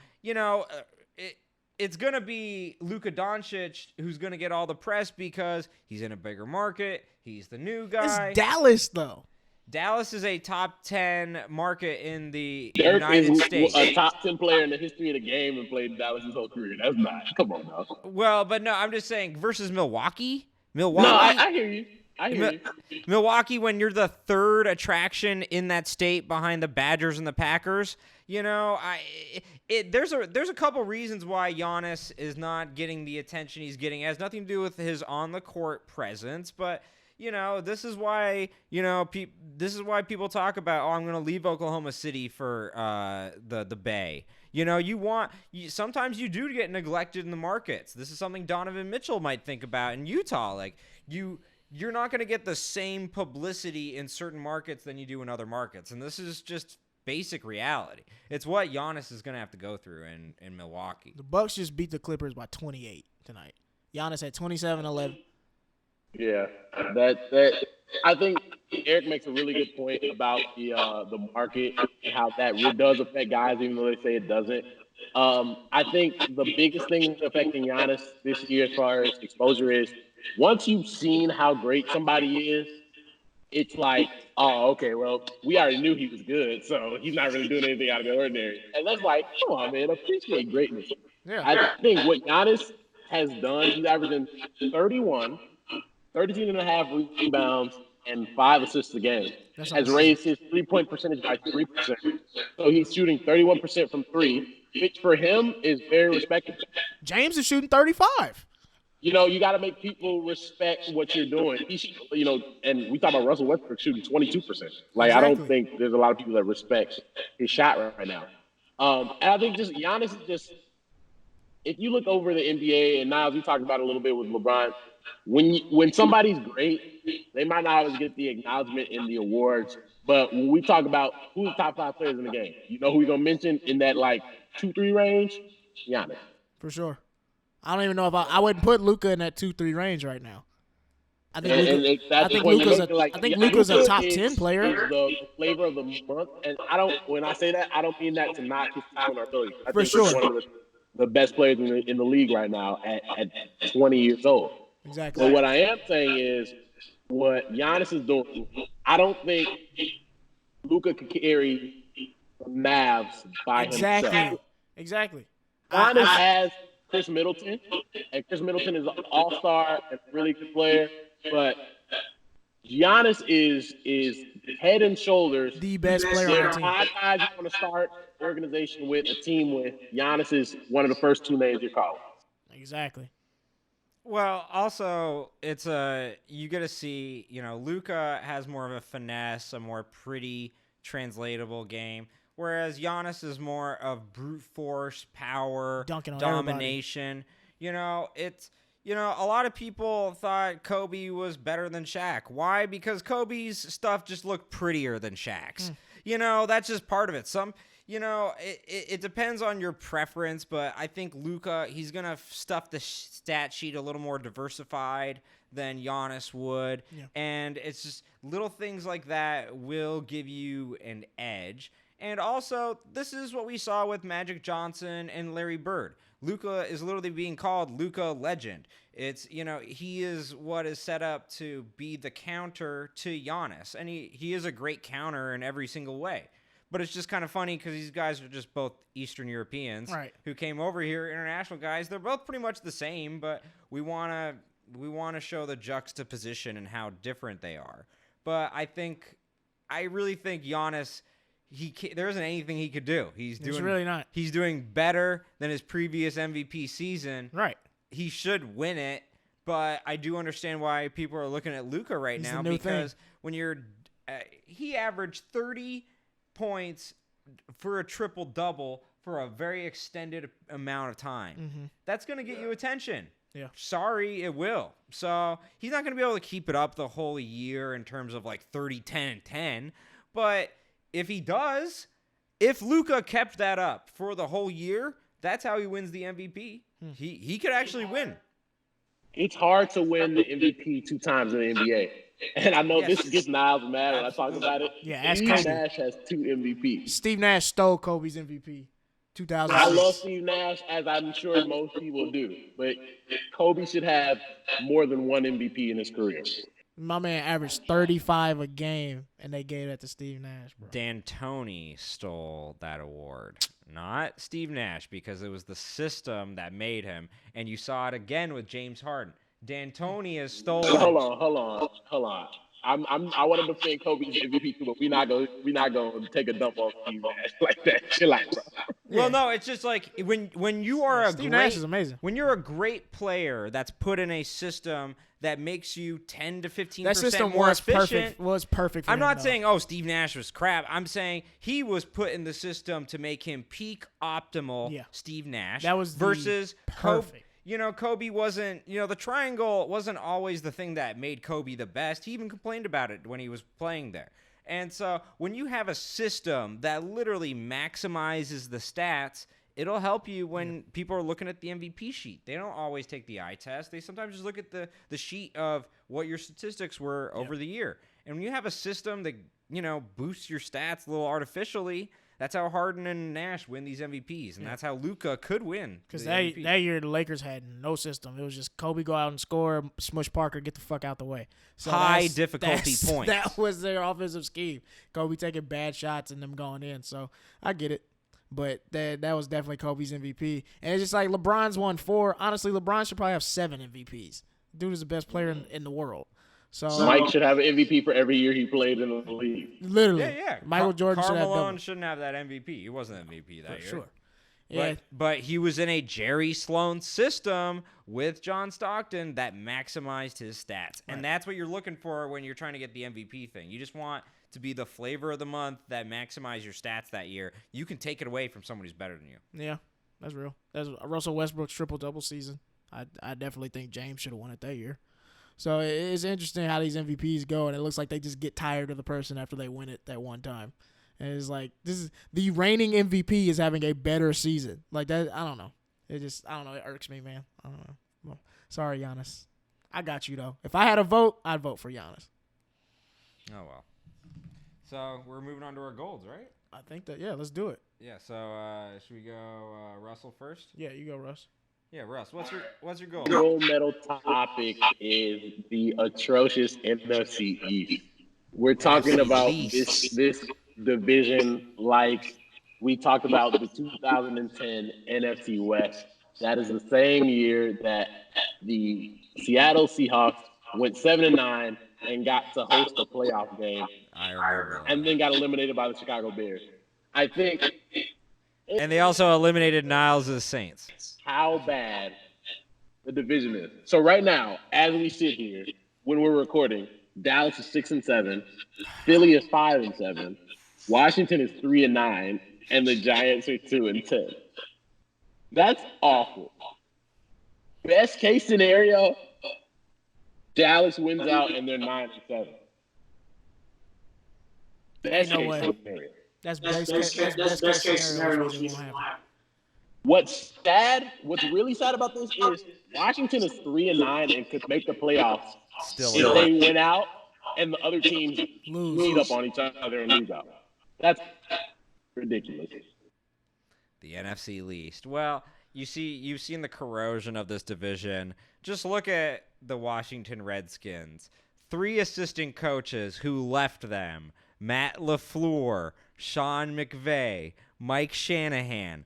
it's going to be Luka Doncic who's going to get all the press because he's in a bigger market. He's the new guy. It's Dallas, though. Dallas is a top 10 market in the Dirk United is States. A top 10 player in the history of the game and played Dallas his whole career. That's not. Come on, now. Well, but no, I'm just saying versus Milwaukee. No, I hear you. Milwaukee, when you're the third attraction in that state behind the Badgers and the Packers, there's a couple reasons why Giannis is not getting the attention he's getting. It has nothing to do with his on the court presence, but this is why people talk about, I'm going to leave Oklahoma City for the Bay. Sometimes you do get neglected in the markets. This is something Donovan Mitchell might think about in Utah. Like you're not going to get the same publicity in certain markets than you do in other markets. And this is just basic reality. It's what Giannis is going to have to go through in Milwaukee. The Bucks just beat the Clippers by 28 tonight. Giannis had 27-11. Yeah, that I think Eric makes a really good point about the market and how that does affect guys, even though they say it doesn't. I think the biggest thing affecting Giannis this year as far as exposure is once you've seen how great somebody is, it's like, oh, okay, well, we already knew he was good, so he's not really doing anything out of the ordinary. And that's like, come on, man, appreciate greatness. Yeah. I think what Giannis has done, he's averaging 32 and a half rebounds, and 5 assists a game. Has raised his 3-point percentage by 3%. So he's shooting 31% from 3, which for him is very respectable. James is shooting 35. You got to make people respect what you're doing. And we talk about Russell Westbrook shooting 22%. Like, exactly. I don't think there's a lot of people that respect his shot right now. And I think just Giannis is just, if you look over the NBA, and Niles, we talked about it a little bit with LeBron, when somebody's great, they might not always get the acknowledgement in the awards. But when we talk about who's the top 5 players in the game, who we're going to mention in that, 2-3 range? Giannis. For sure. I don't even know if I wouldn't put Luka in that 2-3 range right now. I think And Luka, that's I think when you Luka's look like, I think yeah, Luka's a Luka top is 10 player. the flavor of the month, and when I say that, I don't mean that to knock his talent or ability. I For think sure. he's one of the best players in the league right now at 20 years old. Exactly. But what I am saying is, what Giannis is doing, I don't think Luka can carry the Mavs by himself. Exactly. Giannis has Chris Middleton, and Chris Middleton is an all-star and a really good player, but Giannis is head and shoulders the best player on there the are team. 5 guys you want to start an organization with, a team with. Giannis is one of the first 2 names you call. Exactly. Well, also, it's you get to see, Luka has more of a finesse, a more pretty translatable game, whereas Giannis is more of brute force, power, Dunking on domination. It's a lot of people thought Kobe was better than Shaq. Why? Because Kobe's stuff just looked prettier than Shaq's. That's just part of it. It depends on your preference, but I think Luka, he's going to stuff the stat sheet a little more diversified than Giannis would. Yeah. And it's just little things like that will give you an edge. And also, this is what we saw with Magic Johnson and Larry Bird. Luka is literally being called Luka Legend. It's, he is what is set up to be the counter to Giannis. And he is a great counter in every single way. But it's just kind of funny because these guys are just both Eastern Europeans who came over here, international guys. They're both pretty much the same, but we want to show the juxtaposition and how different they are. But I really think Giannis, there isn't anything he could do. He's really not. He's doing better than his previous MVP season. Right. He should win it, but I do understand why people are looking at Luka right now because when he averaged 30 points for a triple-double for a very extended amount of time. Mm-hmm. That's going to get you attention. Yeah. Sorry, it will. So he's not going to be able to keep it up the whole year in terms of like 30, 10, and 10. But if he does, if Luka kept that up for the whole year, that's how he wins the MVP. He could actually win. It's hard to win the MVP 2 times in the NBA. And I know this gets Niles mad when I talk about it. Yeah, Steve Nash has 2 MVPs. Steve Nash stole Kobe's MVP. 2006. I love Steve Nash, as I'm sure most people do. But Kobe should have more than 1 MVP in his career. My man averaged 35 a game, and they gave that to Steve Nash, bro. D'Antoni stole that award, not Steve Nash, because it was the system that made him. And you saw it again with James Harden. D'Antoni has stolen. Hold on. I want to defend Kobe's MVP too, but we're not gonna take a dump on Steve Nash like that. Chill out, bro. Well, no, it's just like when you are Steve Nash is amazing. When you're a great player that's put in a system that makes you 10 to 15% that system more was efficient. perfect. For I'm him, not though. saying Steve Nash was crap. I'm saying he was put in the system to make him peak optimal. Yeah. Steve Nash. That was versus perfect. Kobe wasn't, the triangle wasn't always the thing that made Kobe the best. He even complained about it when he was playing there. And so when you have a system that literally maximizes the stats, it'll help you when people are looking at the MVP sheet. They don't always take the eye test. They sometimes just look at the sheet of what your statistics were over the year. And when you have a system that, boosts your stats a little artificially, that's how Harden and Nash win these MVPs, and that's how Luka could win. Because that year the Lakers had no system. It was just Kobe go out and score, smush Parker, get the fuck out the way. So high difficulty points. That was their offensive scheme. Kobe taking bad shots and them going in. So I get it. But that was definitely Kobe's MVP. And it's just like LeBron's won 4. Honestly, LeBron should probably have 7 MVPs. Dude is the best player in the world. So Mike should have an MVP for every year he played in the league. Literally. Yeah. Michael Jordan should have Carmelo double. shouldn't have that MVP. He wasn't MVP that year. Sure. Yeah. But he was in a Jerry Sloan system with John Stockton that maximized his stats. And that's what you're looking for when you're trying to get the MVP thing. You just want to be the flavor of the month that maximize your stats that year. You can take it away from someone who's better than you. Yeah, that's real. That's Russell Westbrook's triple-double season. I definitely think James should have won it that year. So it's interesting how these MVPs go, and it looks like they just get tired of the person after they win it that one time. And it's like, this is the reigning MVP is having a better season. Like that, I don't know. It just, I don't know. It irks me, man. I don't know. Well, sorry, Giannis. I got you, though. If I had a vote, I'd vote for Giannis. Oh, well. So we're moving on to our golds, right? I think that, yeah, let's do it. Yeah, so should we go Russell first? Yeah, you go, Russ. Yeah, Russ, what's your goal? Gold medal topic is the atrocious NFC East. We're talking about this division like we talked about the 2010 NFC West. That is the same year that the Seattle Seahawks went 7-9 and got to host a playoff game. I remember. And then got eliminated by the Chicago Bears. I think. And they also eliminated Niles' Saints. How bad the division is. So right now, as we sit here, when we're recording, Dallas is 6-7, Philly is 5-7, Washington is 3-9, and the Giants are 2-10. That's awful. Best case scenario, Dallas wins out and they're 9-7. Best case scenario. That's best case scenario. Which won't happen. What's really sad about this is Washington is 3-9 and could make the playoffs if they win out and the other teams beat up on each other and lose out. That's ridiculous. The NFC least. Well, you've seen the corrosion of this division. Just look at the Washington Redskins. 3 assistant coaches who left them: Matt LaFleur, Sean McVay, Mike Shanahan.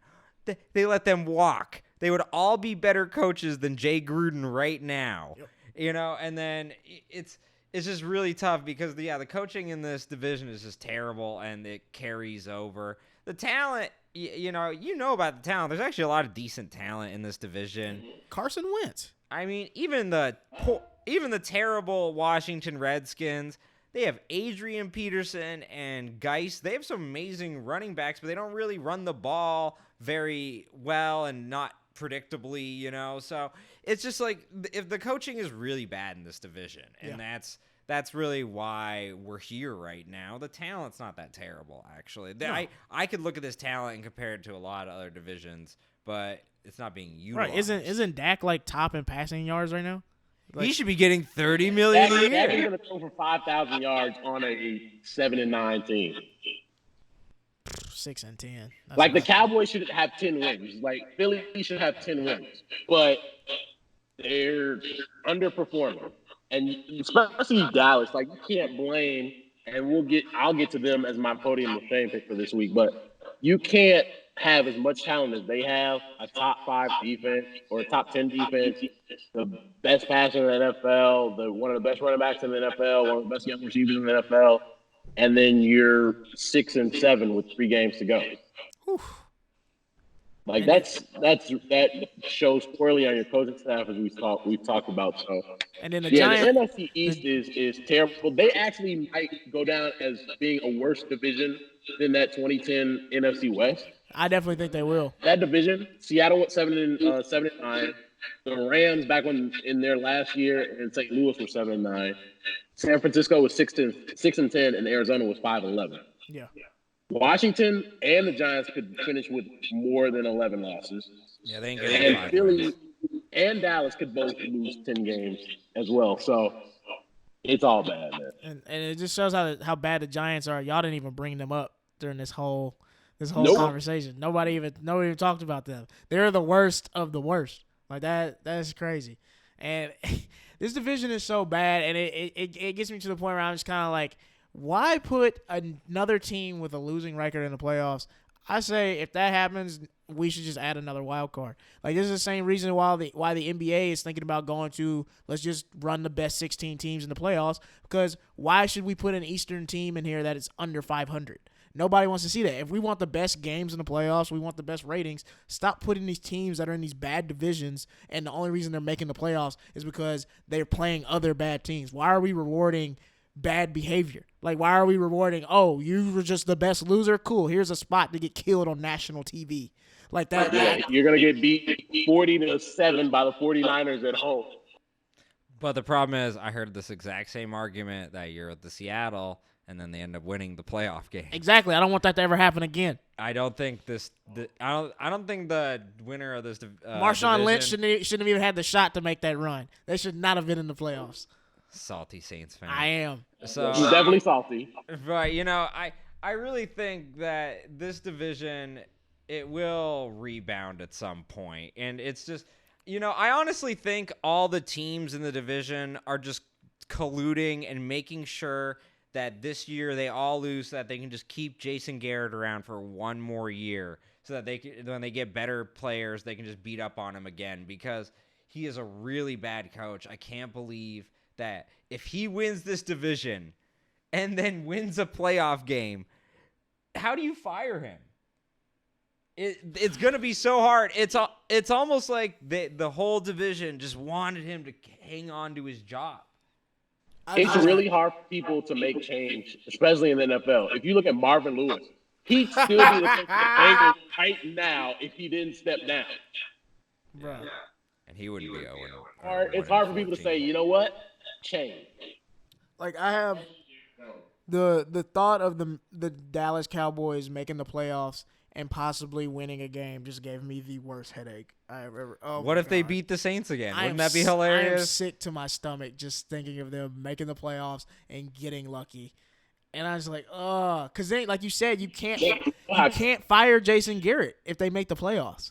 They let them walk. They would all be better coaches than Jay Gruden right now. Yep. And then it's just really tough because the coaching in this division is just terrible and it carries over. The talent, you know about the talent. There's actually a lot of decent talent in this division. Carson Wentz. I mean, even the terrible Washington Redskins, they have Adrian Peterson and Geis. They have some amazing running backs, but they don't really run the ball very well and not predictably, So it's just like if the coaching is really bad in this division, and that's really why we're here right now. The talent's not that terrible, actually. No. I could look at this talent and compare it to a lot of other divisions, but it's not being utilized. Right? Isn't Dak like top in passing yards right now? He should be getting $30 million a year. Dak is going to throw for 5,000 yards on a 7-9 team. 6-10. Like the Cowboys should have 10 wins. Like Philly should have 10 wins, but they're underperforming, and especially Dallas. Like you can't blame. And I'll get to them as my podium of fame pick for this week, but you can't have as much talent as they have, a top 5 defense or a top 10 defense, the best passer in the NFL, one of the best running backs in the NFL, one of the best young receivers in the NFL, and then you're 6-7 with 3 games to go. Whew. Like that shows poorly on your coaching staff, as we've talked about. So, and then the NFC East is terrible. They actually might go down as being a worse division than that 2010 NFC West. I definitely think they will. That division, Seattle went 7-9. The Rams back in their last year, and St. Louis were 7-9. San Francisco was 6-10, and Arizona was 5-11. Yeah. Washington and the Giants could finish with more than 11 losses. Yeah, they ain't getting 5 Philly wins. and Dallas could both lose 10 games as well. So it's all bad, man. And it just shows how bad the Giants are. Y'all didn't even bring them up during this whole Nope. conversation. Nobody even talked about them. They're the worst of the worst. Like that's crazy. And this division is so bad, and it gets me to the point where I'm just kind of like, why put another team with a losing record in the playoffs? I say if that happens, we should just add another wild card. Like this is the same reason why the NBA is thinking about going to, let's just run the best 16 teams in the playoffs, because why should we put an Eastern team in here that is under 500? Nobody wants to see that. If we want the best games in the playoffs, we want the best ratings, stop putting these teams that are in these bad divisions, and the only reason they're making the playoffs is because they're playing other bad teams. Why are we rewarding bad behavior? Like, why are we rewarding, oh, you were just the best loser? Cool, here's a spot to get killed on national TV. Like that. You're going to get beat 40-7 by the 49ers at home. But the problem is, I heard this exact same argument that year with the Seattle, and then they end up winning the playoff game. Exactly. I don't want that to ever happen again. I don't think I don't think the winner of this Marshawn division, Lynch shouldn't have even had the shot to make that run. They should not have been in the playoffs. salty Saints fan. I am. So He's definitely salty. Right, I really think that this division, it will rebound at some point. And it's just, I honestly think all the teams in the division are just colluding and making sure that this year they all lose so that they can just keep Jason Garrett around for one more year so that when they get better players, they can just beat up on him again because he is a really bad coach. I can't believe that if he wins this division and then wins a playoff game, how do you fire him? It's going to be so hard. It's almost like the whole division just wanted him to hang on to his job. It's really hard for people to make change, especially in the NFL. If you look at Marvin Lewis, he'd still be the coach of the Bengals right now if he didn't step down. Bro. And he wouldn't be 0. It's hard for people to say, you know what? Change. Like, I have the thought of the Dallas Cowboys making the playoffs and possibly winning a game just gave me the worst headache I've ever. Oh, what if they beat the Saints again? Wouldn't that be I am hilarious? sick to my stomach just thinking of them making the playoffs and getting lucky. And I was like, because they, like you said, you can't fire Jason Garrett if they make the playoffs,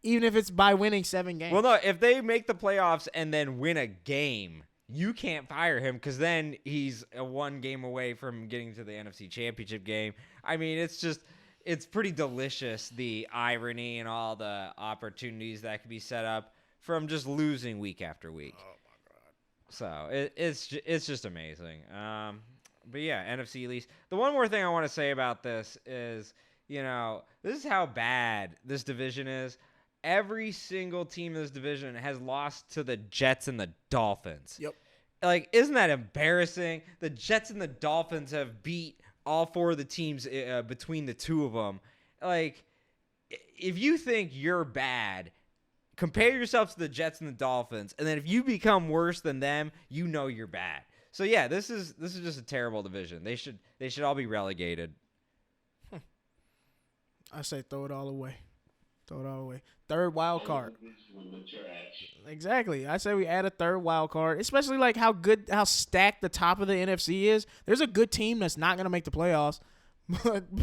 even if it's by winning 7 games. Well, no, if they make the playoffs and then win a game, you can't fire him because then he's a 1 game away from getting to the NFC Championship game. I mean, it's pretty delicious, the irony and all the opportunities that can be set up from just losing week after week. Oh, my God. So it's just amazing. But yeah, NFC East. The one more thing I want to say about this is, this is how bad this division is. Every single team in this division has lost to the Jets and the Dolphins. Yep. Like, isn't that embarrassing? The Jets and the Dolphins have beat all 4 of the teams between the 2 of them. Like, if you think you're bad, compare yourself to the Jets and the Dolphins, and then if you become worse than them, you're bad. So yeah, this is just a terrible division. They should all be relegated. I say throw it all away. Throw it all away. 3rd wild card. Exactly. I say we add a 3rd wild card, especially like how stacked the top of the NFC is. There's a good team that's not going to make the playoffs.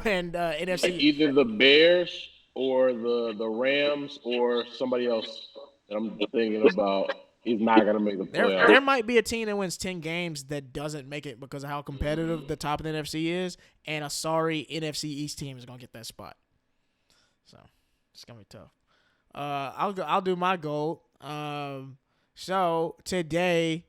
And NFC. Like either the Bears or the Rams or somebody else that I'm thinking about is not going to make the playoffs. There might be a team that wins 10 games that doesn't make it because of how competitive the top of the NFC is, and a sorry NFC East team is going to get that spot. So it's going to be tough. I'll do my goal. So today,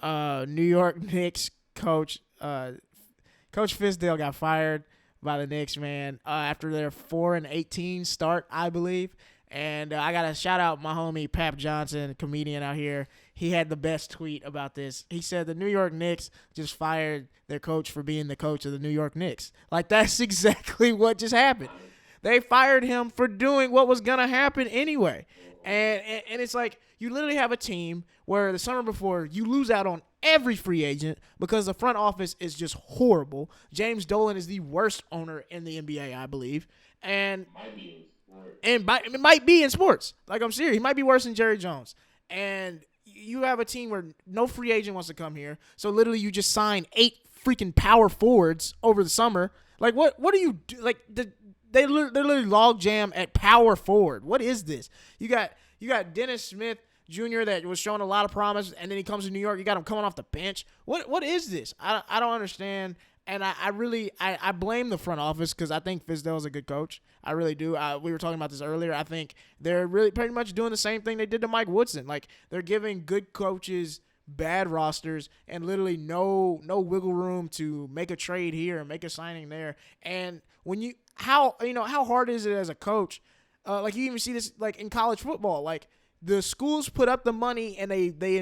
New York Knicks coach Fizdale got fired by the Knicks, man, after their 4-18 start, I believe. And I got to shout out my homie Pap Johnson, comedian out here. He had the best tweet about this. He said the New York Knicks just fired their coach for being the coach of the New York Knicks. Like, that's exactly what just happened. They fired him for doing what was going to happen anyway. And it's like you literally have a team where the summer before you lose out on every free agent because the front office is just horrible. James Dolan is the worst owner in the NBA, I believe. And it might be in sports. Like, I'm serious. He might be worse than Jerry Jones. And you have a team where no free agent wants to come here. So literally you just sign 8 freaking power forwards over the summer. Like, what do you do? Like, they literally log jam at power forward. What is this? You got Dennis Smith Jr. that was showing a lot of promise, and then he comes to New York. You got him coming off the bench. What is this? I don't understand. And I blame the front office because I think Fizdale is a good coach. I really do. We were talking about this earlier. I think they're really pretty much doing the same thing they did to Mike Woodson. Like, they're giving good coaches bad rosters and literally no wiggle room to make a trade here and make a signing there. And how hard is it as a coach? Like, you even see this like in college football. Like, The schools put up the money and they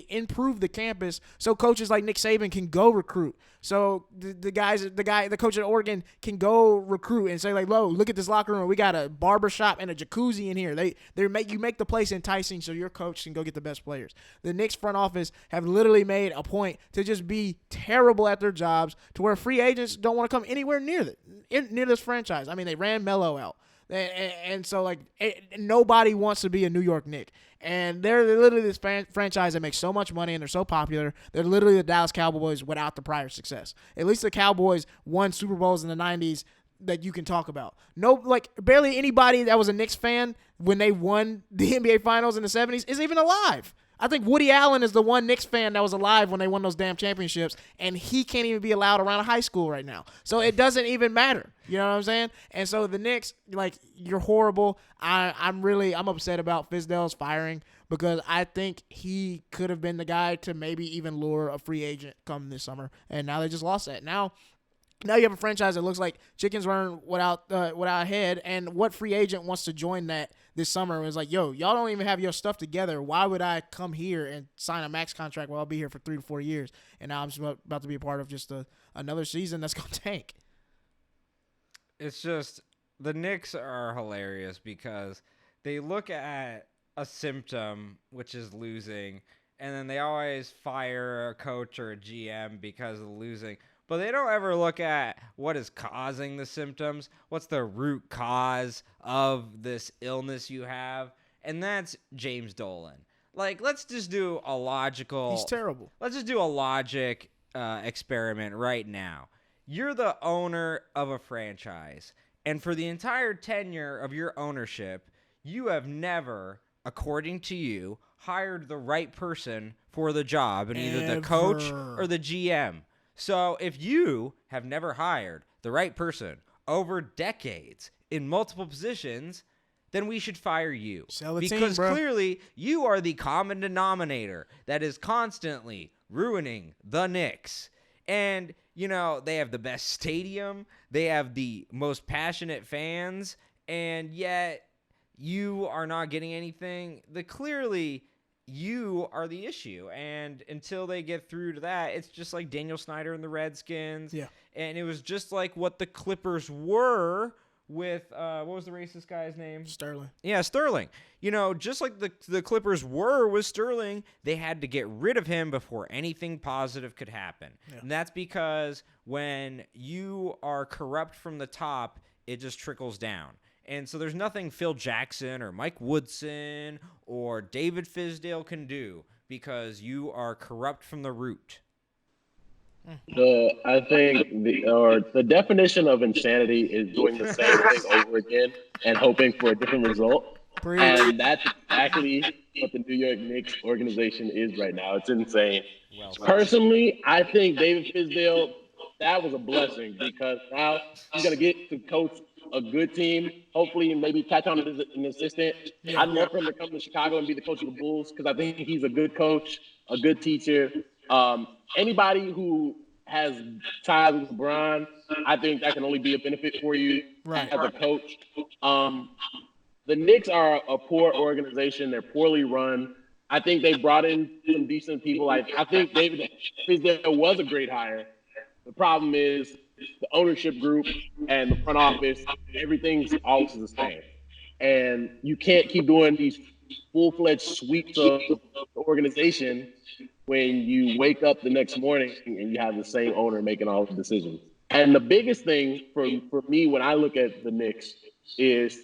improve the campus so coaches like Nick Saban can go recruit. So the coach at Oregon can go recruit and say like, look at this locker room. We got a barber shop and a jacuzzi in here. You make the place enticing so your coach can go get the best players. The Knicks front office have literally made a point to just be terrible at their jobs to where free agents don't want to come anywhere near this franchise. I mean, they ran Melo out. And so, like, nobody wants to be a New York Knick. And they're literally this franchise that makes so much money, and they're so popular. They're literally the Dallas Cowboys without the prior success. At least the Cowboys won Super Bowls in the 90s that you can talk about. Barely anybody that was a Knicks fan when they won the NBA Finals in the 70s is even alive. I think Woody Allen is the one Knicks fan that was alive when they won those damn championships, and he can't even be allowed around a high school right now. So it doesn't even matter. You know what I'm saying? And so the Knicks, like, you're horrible. I'm upset about Fizdale's firing because I think he could have been the guy to maybe even lure a free agent come this summer, and now they just lost that. Now you have a franchise that looks like chickens running without a head, and what free agent wants to join that this summer is like, yo, y'all don't even have your stuff together. Why would I come here and sign a max contract where I'll be here for 3 to 4 years, and now I'm just about to be a part of just another season that's going to tank? It's just the Knicks are hilarious because they look at a symptom, which is losing, and then they always fire a coach or a GM because of losing. But they don't ever look at what is causing the symptoms. What's the root cause of this illness you have? And that's James Dolan. Like, let's just do a logical... He's terrible. Let's just do a logic experiment right now. You're the owner of a franchise. And for the entire tenure of your ownership, you have never, according to you, hired the right person for the job in either the coach or the GM. So if you have never hired the right person over decades in multiple positions, then we should fire you. Sell the because team, bro. Clearly you are the common denominator that is constantly ruining the Knicks. And, they have the best stadium. They have the most passionate fans. And yet you are not getting anything. Clearly you are the issue, and until they get through to that, it's just like Daniel Snyder and the Redskins. Yeah. And it was just like what the Clippers were with what was the racist guy's name? Sterling. Yeah, Sterling. Just like the Clippers were with Sterling, they had to get rid of him before anything positive could happen. Yeah. And that's because when you are corrupt from the top, it just trickles down. And so there's nothing Phil Jackson or Mike Woodson or David Fizdale can do because you are corrupt from the root. I think the definition of insanity is doing the same thing over again and hoping for a different result. And that's exactly what the New York Knicks organization is right now. It's insane. Personally, I think David Fizdale, that was a blessing because now he's going to get to coach a good team, hopefully maybe catch on as an assistant. Yeah. I'd love for him to come to Chicago and be the coach of the Bulls because I think he's a good coach, a good teacher. Anybody who has ties with LeBron, I think that can only be a benefit for you as a coach. The Knicks are a poor organization. They're poorly run. I think they brought in some decent people. I think David Fizdale was a great hire. The problem is the ownership group and the front office, everything's always the same. And you can't keep doing these full-fledged sweeps of the organization when you wake up the next morning and you have the same owner making all the decisions. And the biggest thing for me when I look at the Knicks is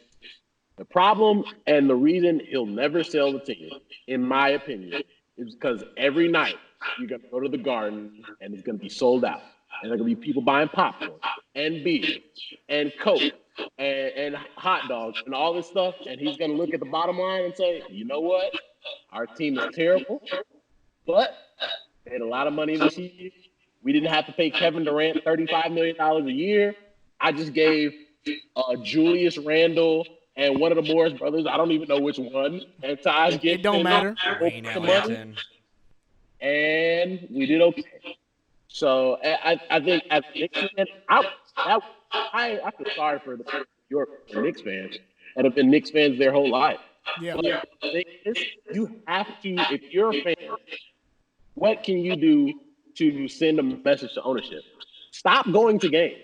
the problem and the reason he'll never sell the team, in my opinion, is because every night you're going to go to the Garden and it's going to be sold out. And there are going to be people buying popcorn and beer and Coke and hot dogs and all this stuff. And he's going to look at the bottom line and say, you know what? Our team is terrible, but they had a lot of money this year. We didn't have to pay Kevin Durant $35 million a year. I just gave Julius Randle and one of the Morris brothers, I don't even know which one, and Taj It don't matter. Money, and we did okay. So I think as Knicks fans, I feel sorry for the New York Knicks fans that have been Knicks fans their whole life. Yeah. But the thing is, you have to, if you're a fan, what can you do to send a message to ownership? Stop going to games.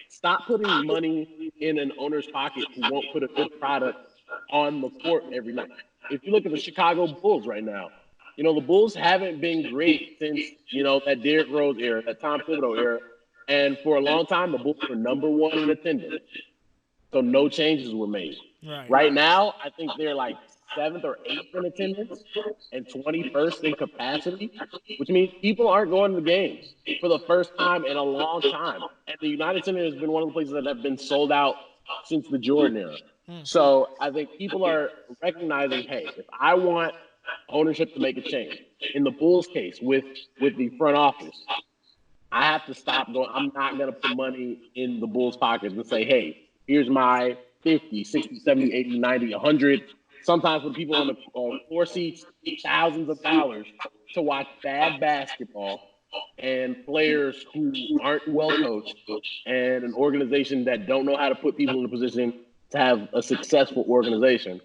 Stop putting money in an owner's pocket who won't put a good product on the court every night. If you look at the Chicago Bulls right now, the Bulls haven't been great since, that Derrick Rose era, that Tom Thibodeau era. And for a long time, the Bulls were number one in attendance. So no changes were made. Right now, I think they're like 7th or 8th in attendance and 21st in capacity, which means people aren't going to the games for the first time in a long time. And the United Center has been one of the places that have been sold out since the Jordan era. So I think people are recognizing, hey, if I want ownership to make a change, in the Bulls case with the front office, I have to stop going. I'm not going to put money in the Bulls' pockets and say, hey, here's my 50, 60, 70, 80, 90, 100. Sometimes when people on the floor seats, thousands of dollars to watch bad basketball and players who aren't well coached and an organization that don't know how to put people in a position to have a successful organization.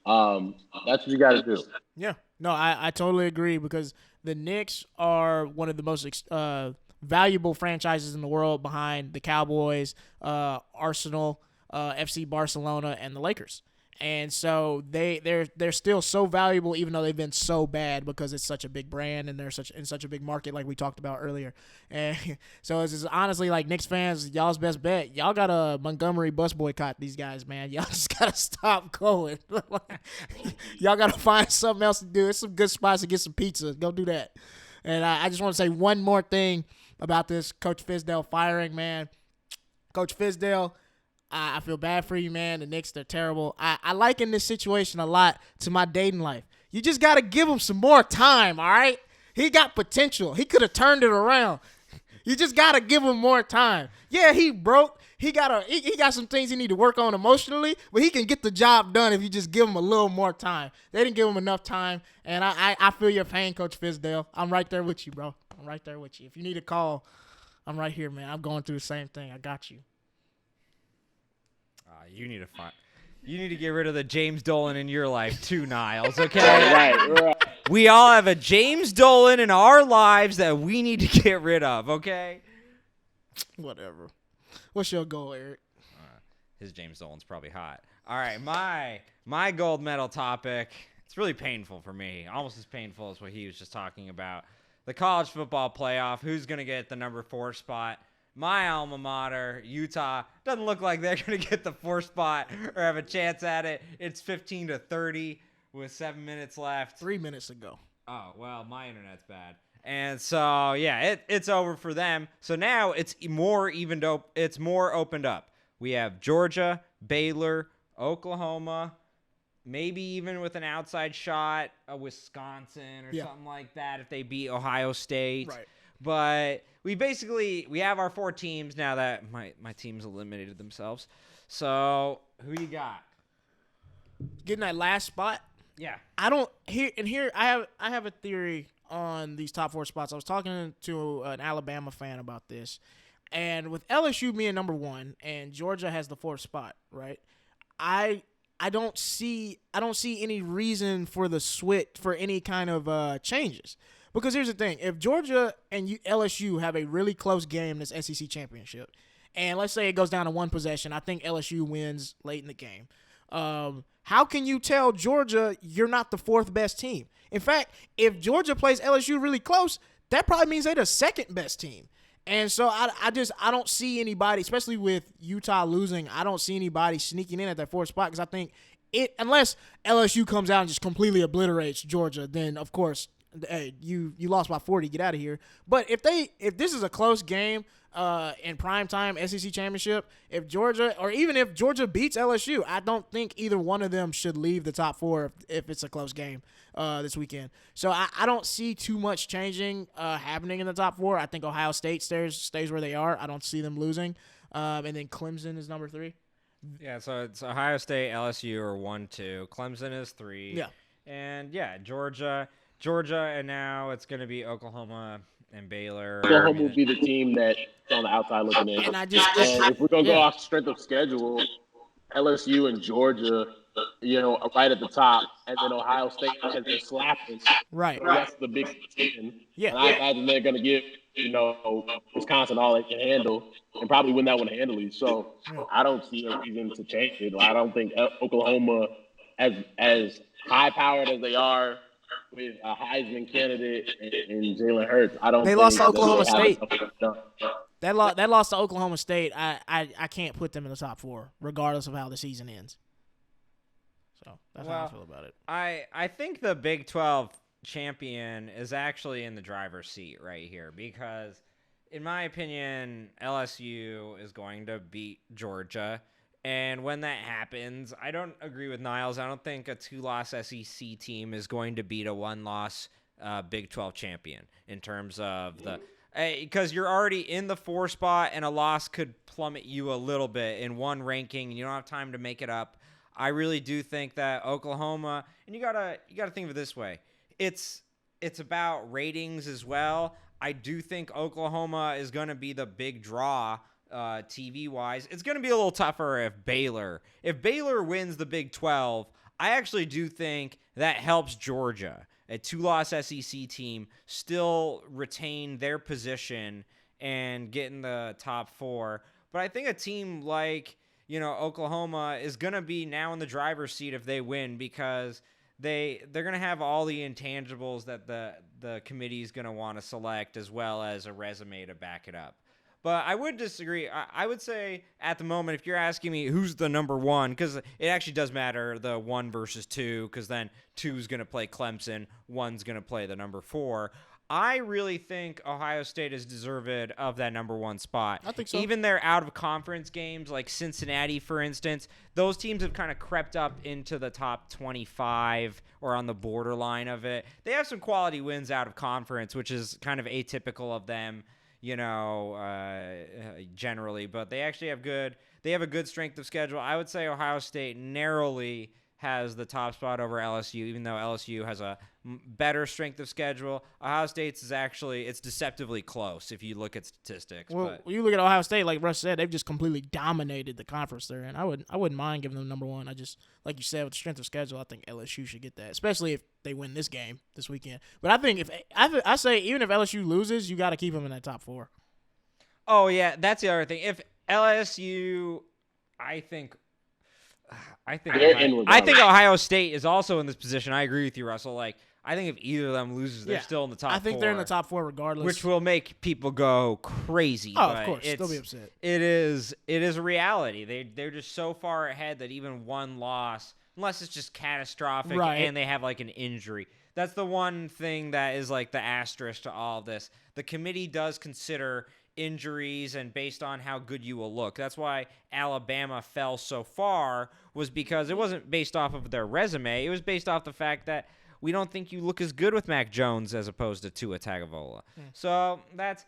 That's what you got to do. Yeah. No, I totally agree because the Knicks are one of the most valuable franchises in the world behind the Cowboys, Arsenal, FC Barcelona, and the Lakers. And so they're still so valuable, even though they've been so bad because it's such a big brand and they're in such a big market, like we talked about earlier. And so it's honestly like Knicks fans, y'all's best bet. Y'all got a Montgomery bus boycott these guys, man. Y'all just gotta stop going. Y'all gotta find something else to do. It's some good spots to get some pizza. Go do that. And I just want to say one more thing about this Coach Fizdale firing, man. Coach Fizdale, I feel bad for you, man. The Knicks, they're terrible. I liken this situation a lot to my dating life. You just got to give him some more time, all right? He got potential. He could have turned it around. You just got to give him more time. Yeah, he broke. He got some things he need to work on emotionally, but he can get the job done if you just give him a little more time. They didn't give him enough time, and I feel your pain, Coach Fizdale. I'm right there with you, bro. I'm right there with you. If you need a call, I'm right here, man. I'm going through the same thing. I got you. You need to get rid of the James Dolan in your life too, Niles, okay? Right. We all have a James Dolan in our lives that we need to get rid of, okay? Whatever. What's your goal, Eric? His James Dolan's probably hot. All right, my gold medal topic, it's really painful for me, almost as painful as what he was just talking about. The college football playoff, who's going to get the number 4 spot? My alma mater, Utah, doesn't look like they're going to get the 4 spot or have a chance at it. It's 15-30 with 7 minutes left. 3 minutes ago. Oh, well, my internet's bad. And so, yeah, it's over for them. So now it's more opened up. We have Georgia, Baylor, Oklahoma, maybe even with an outside shot, Wisconsin or something like that if they beat Ohio State. Right. But we have our 4 teams now that my teams eliminated themselves. So who you got? Getting that last spot? Yeah. I have a theory on these top 4 spots. I was talking to an Alabama fan about this. And with LSU being number 1 and Georgia has the 4th spot, right? I don't see any reason for the switch for any kind of changes. Because here's the thing. If Georgia and LSU have a really close game in this SEC championship, and let's say it goes down to 1 possession, I think LSU wins late in the game. How can you tell Georgia you're not the 4th best team? In fact, if Georgia plays LSU really close, that probably means they're the 2nd best team. And so I don't see anybody, especially with Utah losing, I don't see anybody sneaking in at that 4th spot because I think unless LSU comes out and just completely obliterates Georgia, then of course, hey, you lost by 40, get out of here. But if this is a close game in primetime SEC championship, if Georgia beats LSU, I don't think either one of them should leave the top 4 if it's a close game this weekend. So I don't see too much changing happening in the top 4. I think Ohio State stays where they are. I don't see them losing. And then Clemson is number 3. Yeah, so it's Ohio State, LSU are 1-2. Clemson is 3. Yeah. And yeah, Georgia, and now it's going to be Oklahoma and Baylor. Oklahoma will be the team that's on the outside looking in. And if we're going to go off strength of schedule, LSU and Georgia right at the top, and then Ohio State has been slapping Right. the rest of the Big Ten. Yeah. And I imagine they're going to give, Wisconsin all they can handle and probably win that one handily. So I don't see a reason to change it. I don't think Oklahoma, as high-powered as they are, with a Heisman candidate in Jalen Hurts, I don't They think lost to that Oklahoma they have State. enough done. That loss to Oklahoma State, I can't put them in the top 4, regardless of how the season ends. So that's how I feel about it. I think the Big 12 champion is actually in the driver's seat right here because, in my opinion, LSU is going to beat Georgia. And when that happens, I don't agree with Niles. I don't think a 2-loss SEC team is going to beat a 1-loss Big 12 champion in terms of because you're already in the 4 spot and a loss could plummet you a little bit in one ranking and you don't have time to make it up. I really do think that Oklahoma, and you gotta think of it this way. It's about ratings as well. I do think Oklahoma is going to be the big draw TV-wise. It's going to be a little tougher if Baylor wins the Big 12. I actually do think that helps Georgia, a 2-loss SEC team, still retain their position and get in the top 4. But I think a team like Oklahoma is going to be now in the driver's seat if they win because they're going to have all the intangibles that the committee is going to want to select as well as a resume to back it up. But I would disagree. I would say at the moment, if you're asking me who's the number 1, because it actually does matter, the 1 versus 2, because then 2 is going to play Clemson, 1's going to play the number 4. I really think Ohio State is deserved of that number 1 spot. I think so. Even their out-of-conference games, like Cincinnati, for instance, those teams have kind of crept up into the top 25 or on the borderline of it. They have some quality wins out of conference, which is kind of atypical of them, generally. But they actually have a good strength of schedule. I would say Ohio State narrowly has the top spot over LSU, even though LSU has a better strength of schedule. Ohio State's it's deceptively close if you look at statistics. Well, you look at Ohio State, like Russ said, they've just completely dominated the conference they're in. I wouldn't mind giving them number 1. I just, like you said, with the strength of schedule, I think LSU should get that, especially if they win this game this weekend. But I think I say even if LSU loses, you got to keep them in that top 4. Oh yeah, that's the other thing. If LSU, I think Ohio State is also in this position. I agree with you, Russell. I think if either of them loses, they're still in the top 4. I think they're in the top 4 regardless. Which will make people go crazy. Oh, of course. They'll be upset. It is a reality. They're just so far ahead that even one loss, unless it's just catastrophic and they have an injury. That's the one thing that is the asterisk to all of this. The committee does consider injuries and based on how good you will look. That's why Alabama fell so far, was because it wasn't based off of their resume. It was based off the fact that we don't think you look as good with Mac Jones as opposed to Tua Tagovailoa. So that's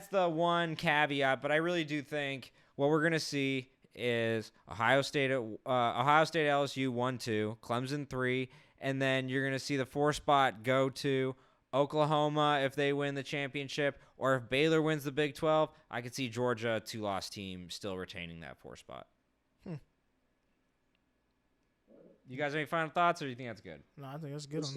the one caveat, but I really do think what we're going to see is Ohio State LSU 1-2, Clemson 3, and then you're going to see the 4 spot go to Oklahoma if they win the championship, or if Baylor wins the Big 12, I could see Georgia, a 2-loss team, still retaining that 4 spot. You guys have any final thoughts, or do you think that's good? No, I think that's good on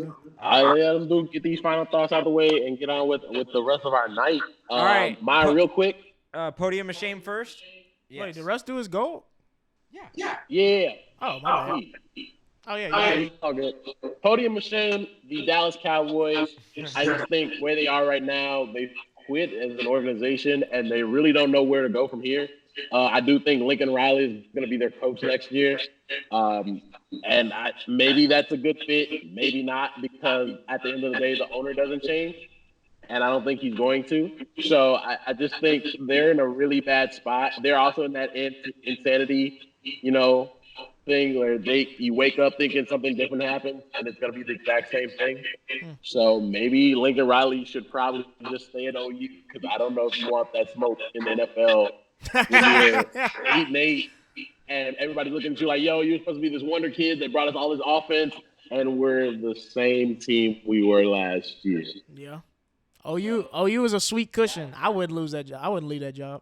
that. Let's get these final thoughts out of the way and get on with the rest of our night. All right. Mine real quick. Podium of shame first. Yes. Wait, did Russ do his goal? Yeah. Oh, my bad. Oh, yeah. All good. Podium of shame, the Dallas Cowboys. I just think where they are right now, they've quit as an organization, and they really don't know where to go from here. I do think Lincoln Riley is going to be their coach next year. And maybe that's a good fit, maybe not, because at the end of the day, the owner doesn't change, and I don't think he's going to. So I just think they're in a really bad spot. They're also in that insanity, thing where you wake up thinking something different happened, and it's going to be the exact same thing. So maybe Lincoln Riley should probably just stay at OU, because I don't know if you want that smoke in the NFL when you're 8-8. And everybody's looking at you like, yo, you're supposed to be this wonder kid that brought us all this offense, and we're the same team we were last year. Yeah. OU is a sweet cushion. I wouldn't lose that job. I wouldn't leave that job.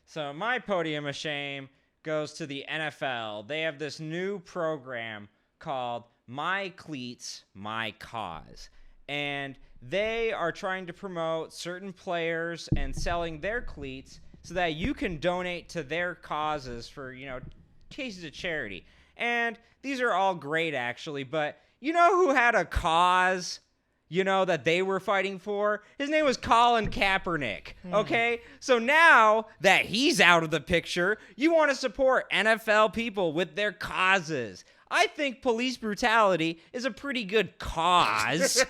So my podium of shame goes to the NFL. They have this new program called My Cleats, My Cause. And they are trying to promote certain players and selling their cleats so that you can donate to their causes for, cases of charity. And these are all great, actually, but you know who had a cause, that they were fighting for? His name was Colin Kaepernick, okay? So now that he's out of the picture, you want to support NFL people with their causes. I think police brutality is a pretty good cause.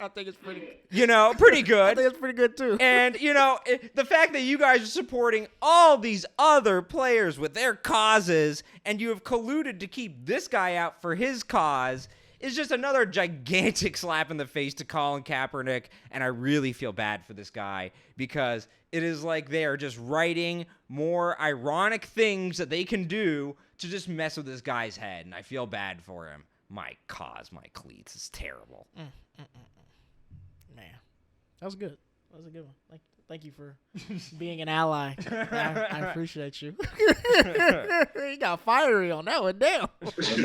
I think it's pretty pretty good. I think it's pretty good, too. And, the fact that you guys are supporting all these other players with their causes and you have colluded to keep this guy out for his cause is just another gigantic slap in the face to Colin Kaepernick. And I really feel bad for this guy because it is like they are just writing more ironic things that they can do to just mess with this guy's head. And I feel bad for him. My cause, my cleats is terrible. Man, that was good. That was a good one. Thank you for being an ally. I appreciate you. He got fiery on that one. Damn.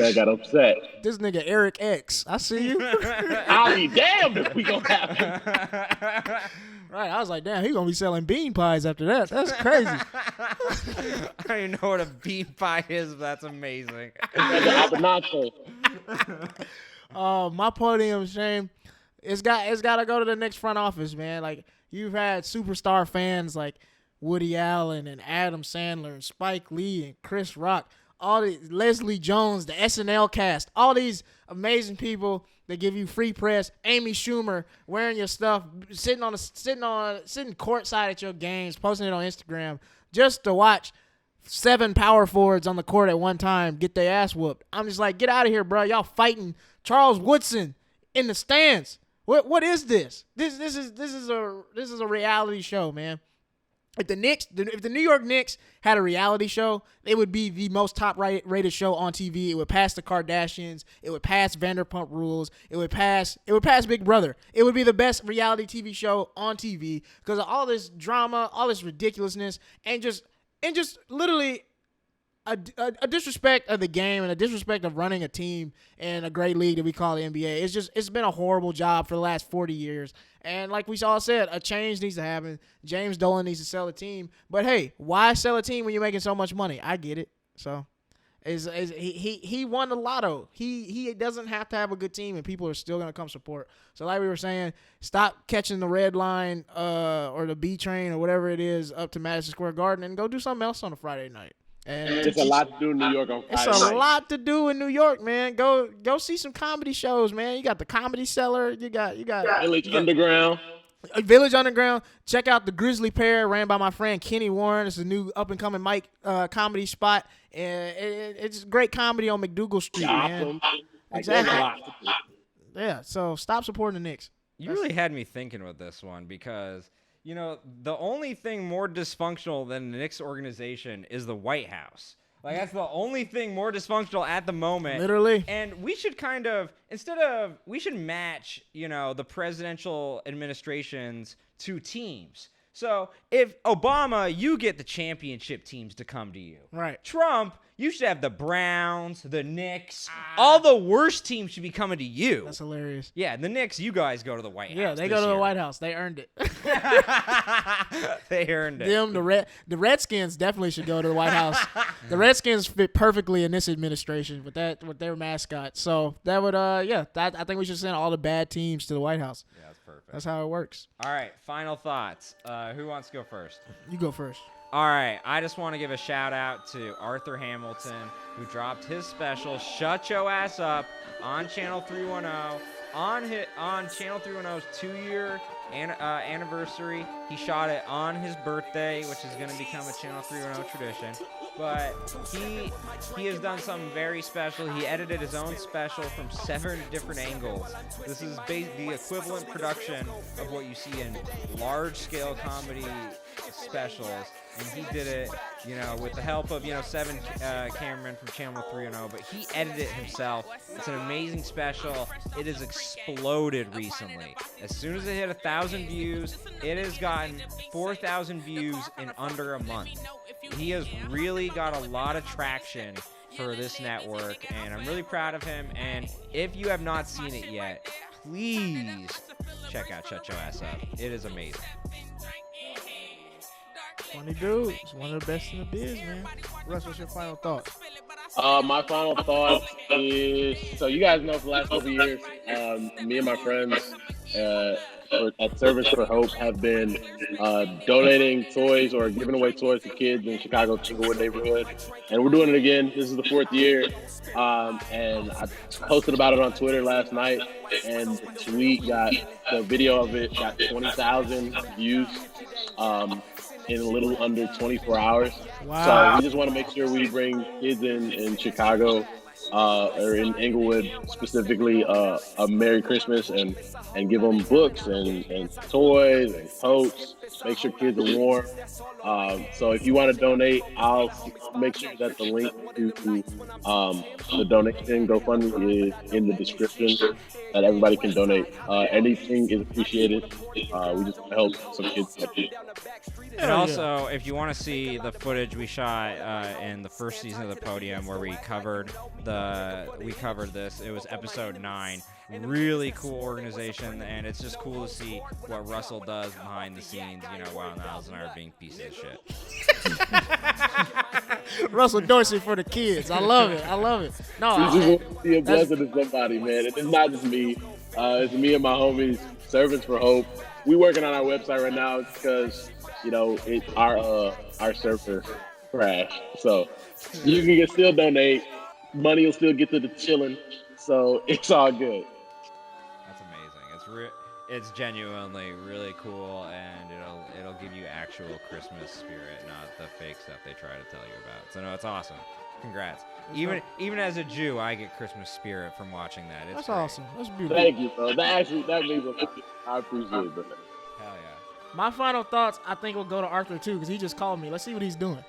I got upset. This nigga Eric X. I see you. I'll be damned if we gonna have him. Right. I was like, damn, he gonna be selling bean pies after that. That's crazy. I don't even know what a bean pie is, but that's amazing. Abbenante. My podium shame. It's got to go to the Knicks front office, man. Like, you've had superstar fans like Woody Allen and Adam Sandler and Spike Lee and Chris Rock, all these Leslie Jones, the SNL cast, all these amazing people that give you free press. Amy Schumer wearing your stuff, sitting courtside at your games, posting it on Instagram, just to watch 7 power forwards on the court at one time get their ass whooped. I'm just like, get out of here, bro. Y'all fighting Charles Woodson in the stands. What is this? This is a reality show, man. If the New York Knicks had a reality show, it would be the most top rated show on TV. It would pass the Kardashians. It would pass Vanderpump Rules. It would pass Big Brother. It would be the best reality TV show on TV because of all this drama, all this ridiculousness, and just literally a disrespect of the game and a disrespect of running a team in a great league that we call the NBA. It's been a horrible job for the last 40 years. And like we all said, a change needs to happen. James Dolan needs to sell a team. But hey, why sell a team when you're making so much money? I get it. So he won the lotto. He doesn't have to have a good team and people are still going to come support. So like we were saying, stop catching the red line or the B train or whatever it is up to Madison Square Garden and go do something else on a Friday night. And it's a lot to do in New York on Friday It's a night. lot to do in New York, man. Go see some comedy shows, man. You got the Comedy Cellar. You got Village Underground. Village Underground. Check out the Grizzly Pear, ran by my friend Kenny Warren. It's a new up and coming mic comedy spot, and it's great comedy on McDougal Street, man. Exactly. Yeah. So stop supporting the Knicks. You really had me thinking with this one because, the only thing more dysfunctional than the Knicks organization is the White House. Like, that's the only thing more dysfunctional at the moment. Literally. And we should we should match, the presidential administrations to teams. So if Obama, you get the championship teams to come to you. Right. Trump, you should have the Browns, the Knicks. All the worst teams should be coming to you. That's hilarious. Yeah, the Knicks, you guys go to the White House. Yeah, they go to the White House. They earned it. They earned it. The Redskins definitely should go to the White House. The Redskins fit perfectly in this administration with their mascot. So that would I think we should send all the bad teams to the White House. Yeah, that's perfect. That's how it works. All right, final thoughts. Who wants to go first? You go first. All right, I just want to give a shout out to Arthur Hamilton, who dropped his special "Shut Your Ass Up" on Channel 310. On Channel 310's 2-year anniversary, he shot it on his birthday, which is going to become a Channel 310 tradition. But he has done something very special. He edited his own special from 7 different angles. This is the equivalent production of what you see in large-scale comedy specials. And he did it, with the help of, 7 cameramen from Channel 310, but he edited it himself. It's an amazing special. It has exploded recently. As soon as it hit 1,000 views, it has gotten 4,000 views in under a month. He has really got a lot of traction for this network, and I'm really proud of him. And if you have not seen it yet, please check out Shut Your Ass Up. It is amazing. Funny dude. He's one of the best in the biz, man. Russ, what's your final thoughts? My final thought is, so you guys know for the last couple of years, me and my friends at Servants for Hope have been donating toys or giving away toys to kids in Chicago's Inglewood neighborhood. And we're doing it again. This is the 4th year. And I posted about it on Twitter last night. And the video of it got 20,000 views in a little under 24 hours. Wow. So we just want to make sure we bring kids in Chicago or in Inglewood specifically a Merry Christmas and give them books and toys and coats. Make sure kids are warm. So if you want to donate, I'll make sure that the link to the donation GoFundMe is in the description, that everybody can donate. Anything is appreciated. We just want to help some kids. And also, if you want to see the footage we shot in the first season of the Podium, where we covered this, it was episode 9. Really cool organization, and it's just cool to see what Russell does behind the scenes. While Niles and I are being pieces of shit. Russell Dorsey for the kids. I love it. No, You just want to see a blessing to somebody, man. And it's not just me. It's me and my homies, Servants for Hope. We're working on our website right now because our server crashed. So you can still donate. Money will still get to the chilling. So it's all good. That's amazing. It's genuinely really cool, and it'll give you actual Christmas spirit, not the fake stuff they try to tell you about. So no, it's awesome. Congrats. Even as a Jew, I get Christmas spirit from watching that. That's great. Awesome. That's beautiful. Thank you, bro. That means a lot. I appreciate it, bro. Hell yeah. My final thoughts, I think, will go to Arthur too, because he just called me. Let's see what he's doing.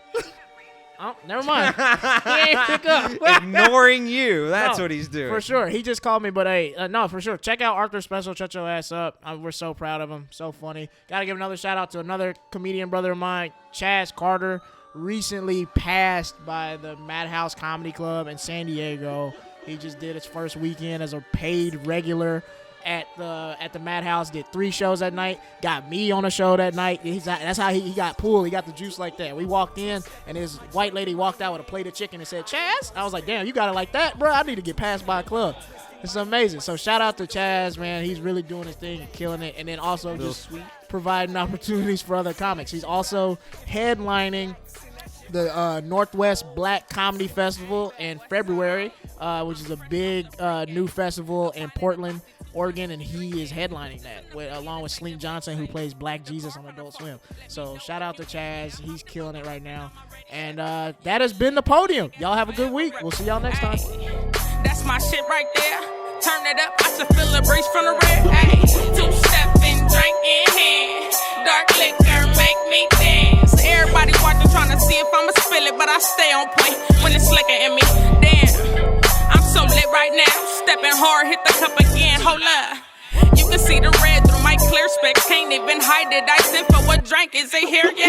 Oh, never mind. He ain't pick up. Ignoring you. That's No, what he's doing. For sure. He just called me, but hey, no, for sure. Check out Arthur's special, Shut Your Ass Up. We're so proud of him. So funny. Got to give another shout out to another comedian brother of mine, Chaz Carter, recently passed by the Madhouse Comedy Club in San Diego. He just did his first weekend as a paid regular at the Madhouse. Did 3 shows that night. Got me on a show that night. That's how he got pulled. He got the juice like that. We walked in, and his white lady walked out with a plate of chicken and said, "Chaz?" I was like, "Damn, you got it like that, bro? I need to get passed by a club." It's amazing. So shout out to Chaz, man. He's really doing his thing and killing it. And then also just providing opportunities for other comics. He's also headlining the Northwest Black Comedy Festival in February, which is a big new festival in Portland, Oregon, and he is headlining that along with Slink Johnson, who plays Black Jesus on Adult Swim. So shout out to Chaz. He's killing it right now. And that has been the Podium. Y'all have a good week. We'll see y'all next time. That's my shit right there. Turn it up, I should feel a breeze from the red. Hey, 2-stepping, drink in hand. Dark liquor make me dance. Everybody watching, trying to see if I'ma spill it, but I stay on point when it's slicker in me. Damn, I'm so lit right now. Stepping hard, hit the cup again. Hold up. You can see the red through my clear specs. Can't even hide it. I sip for what drink is it here yet?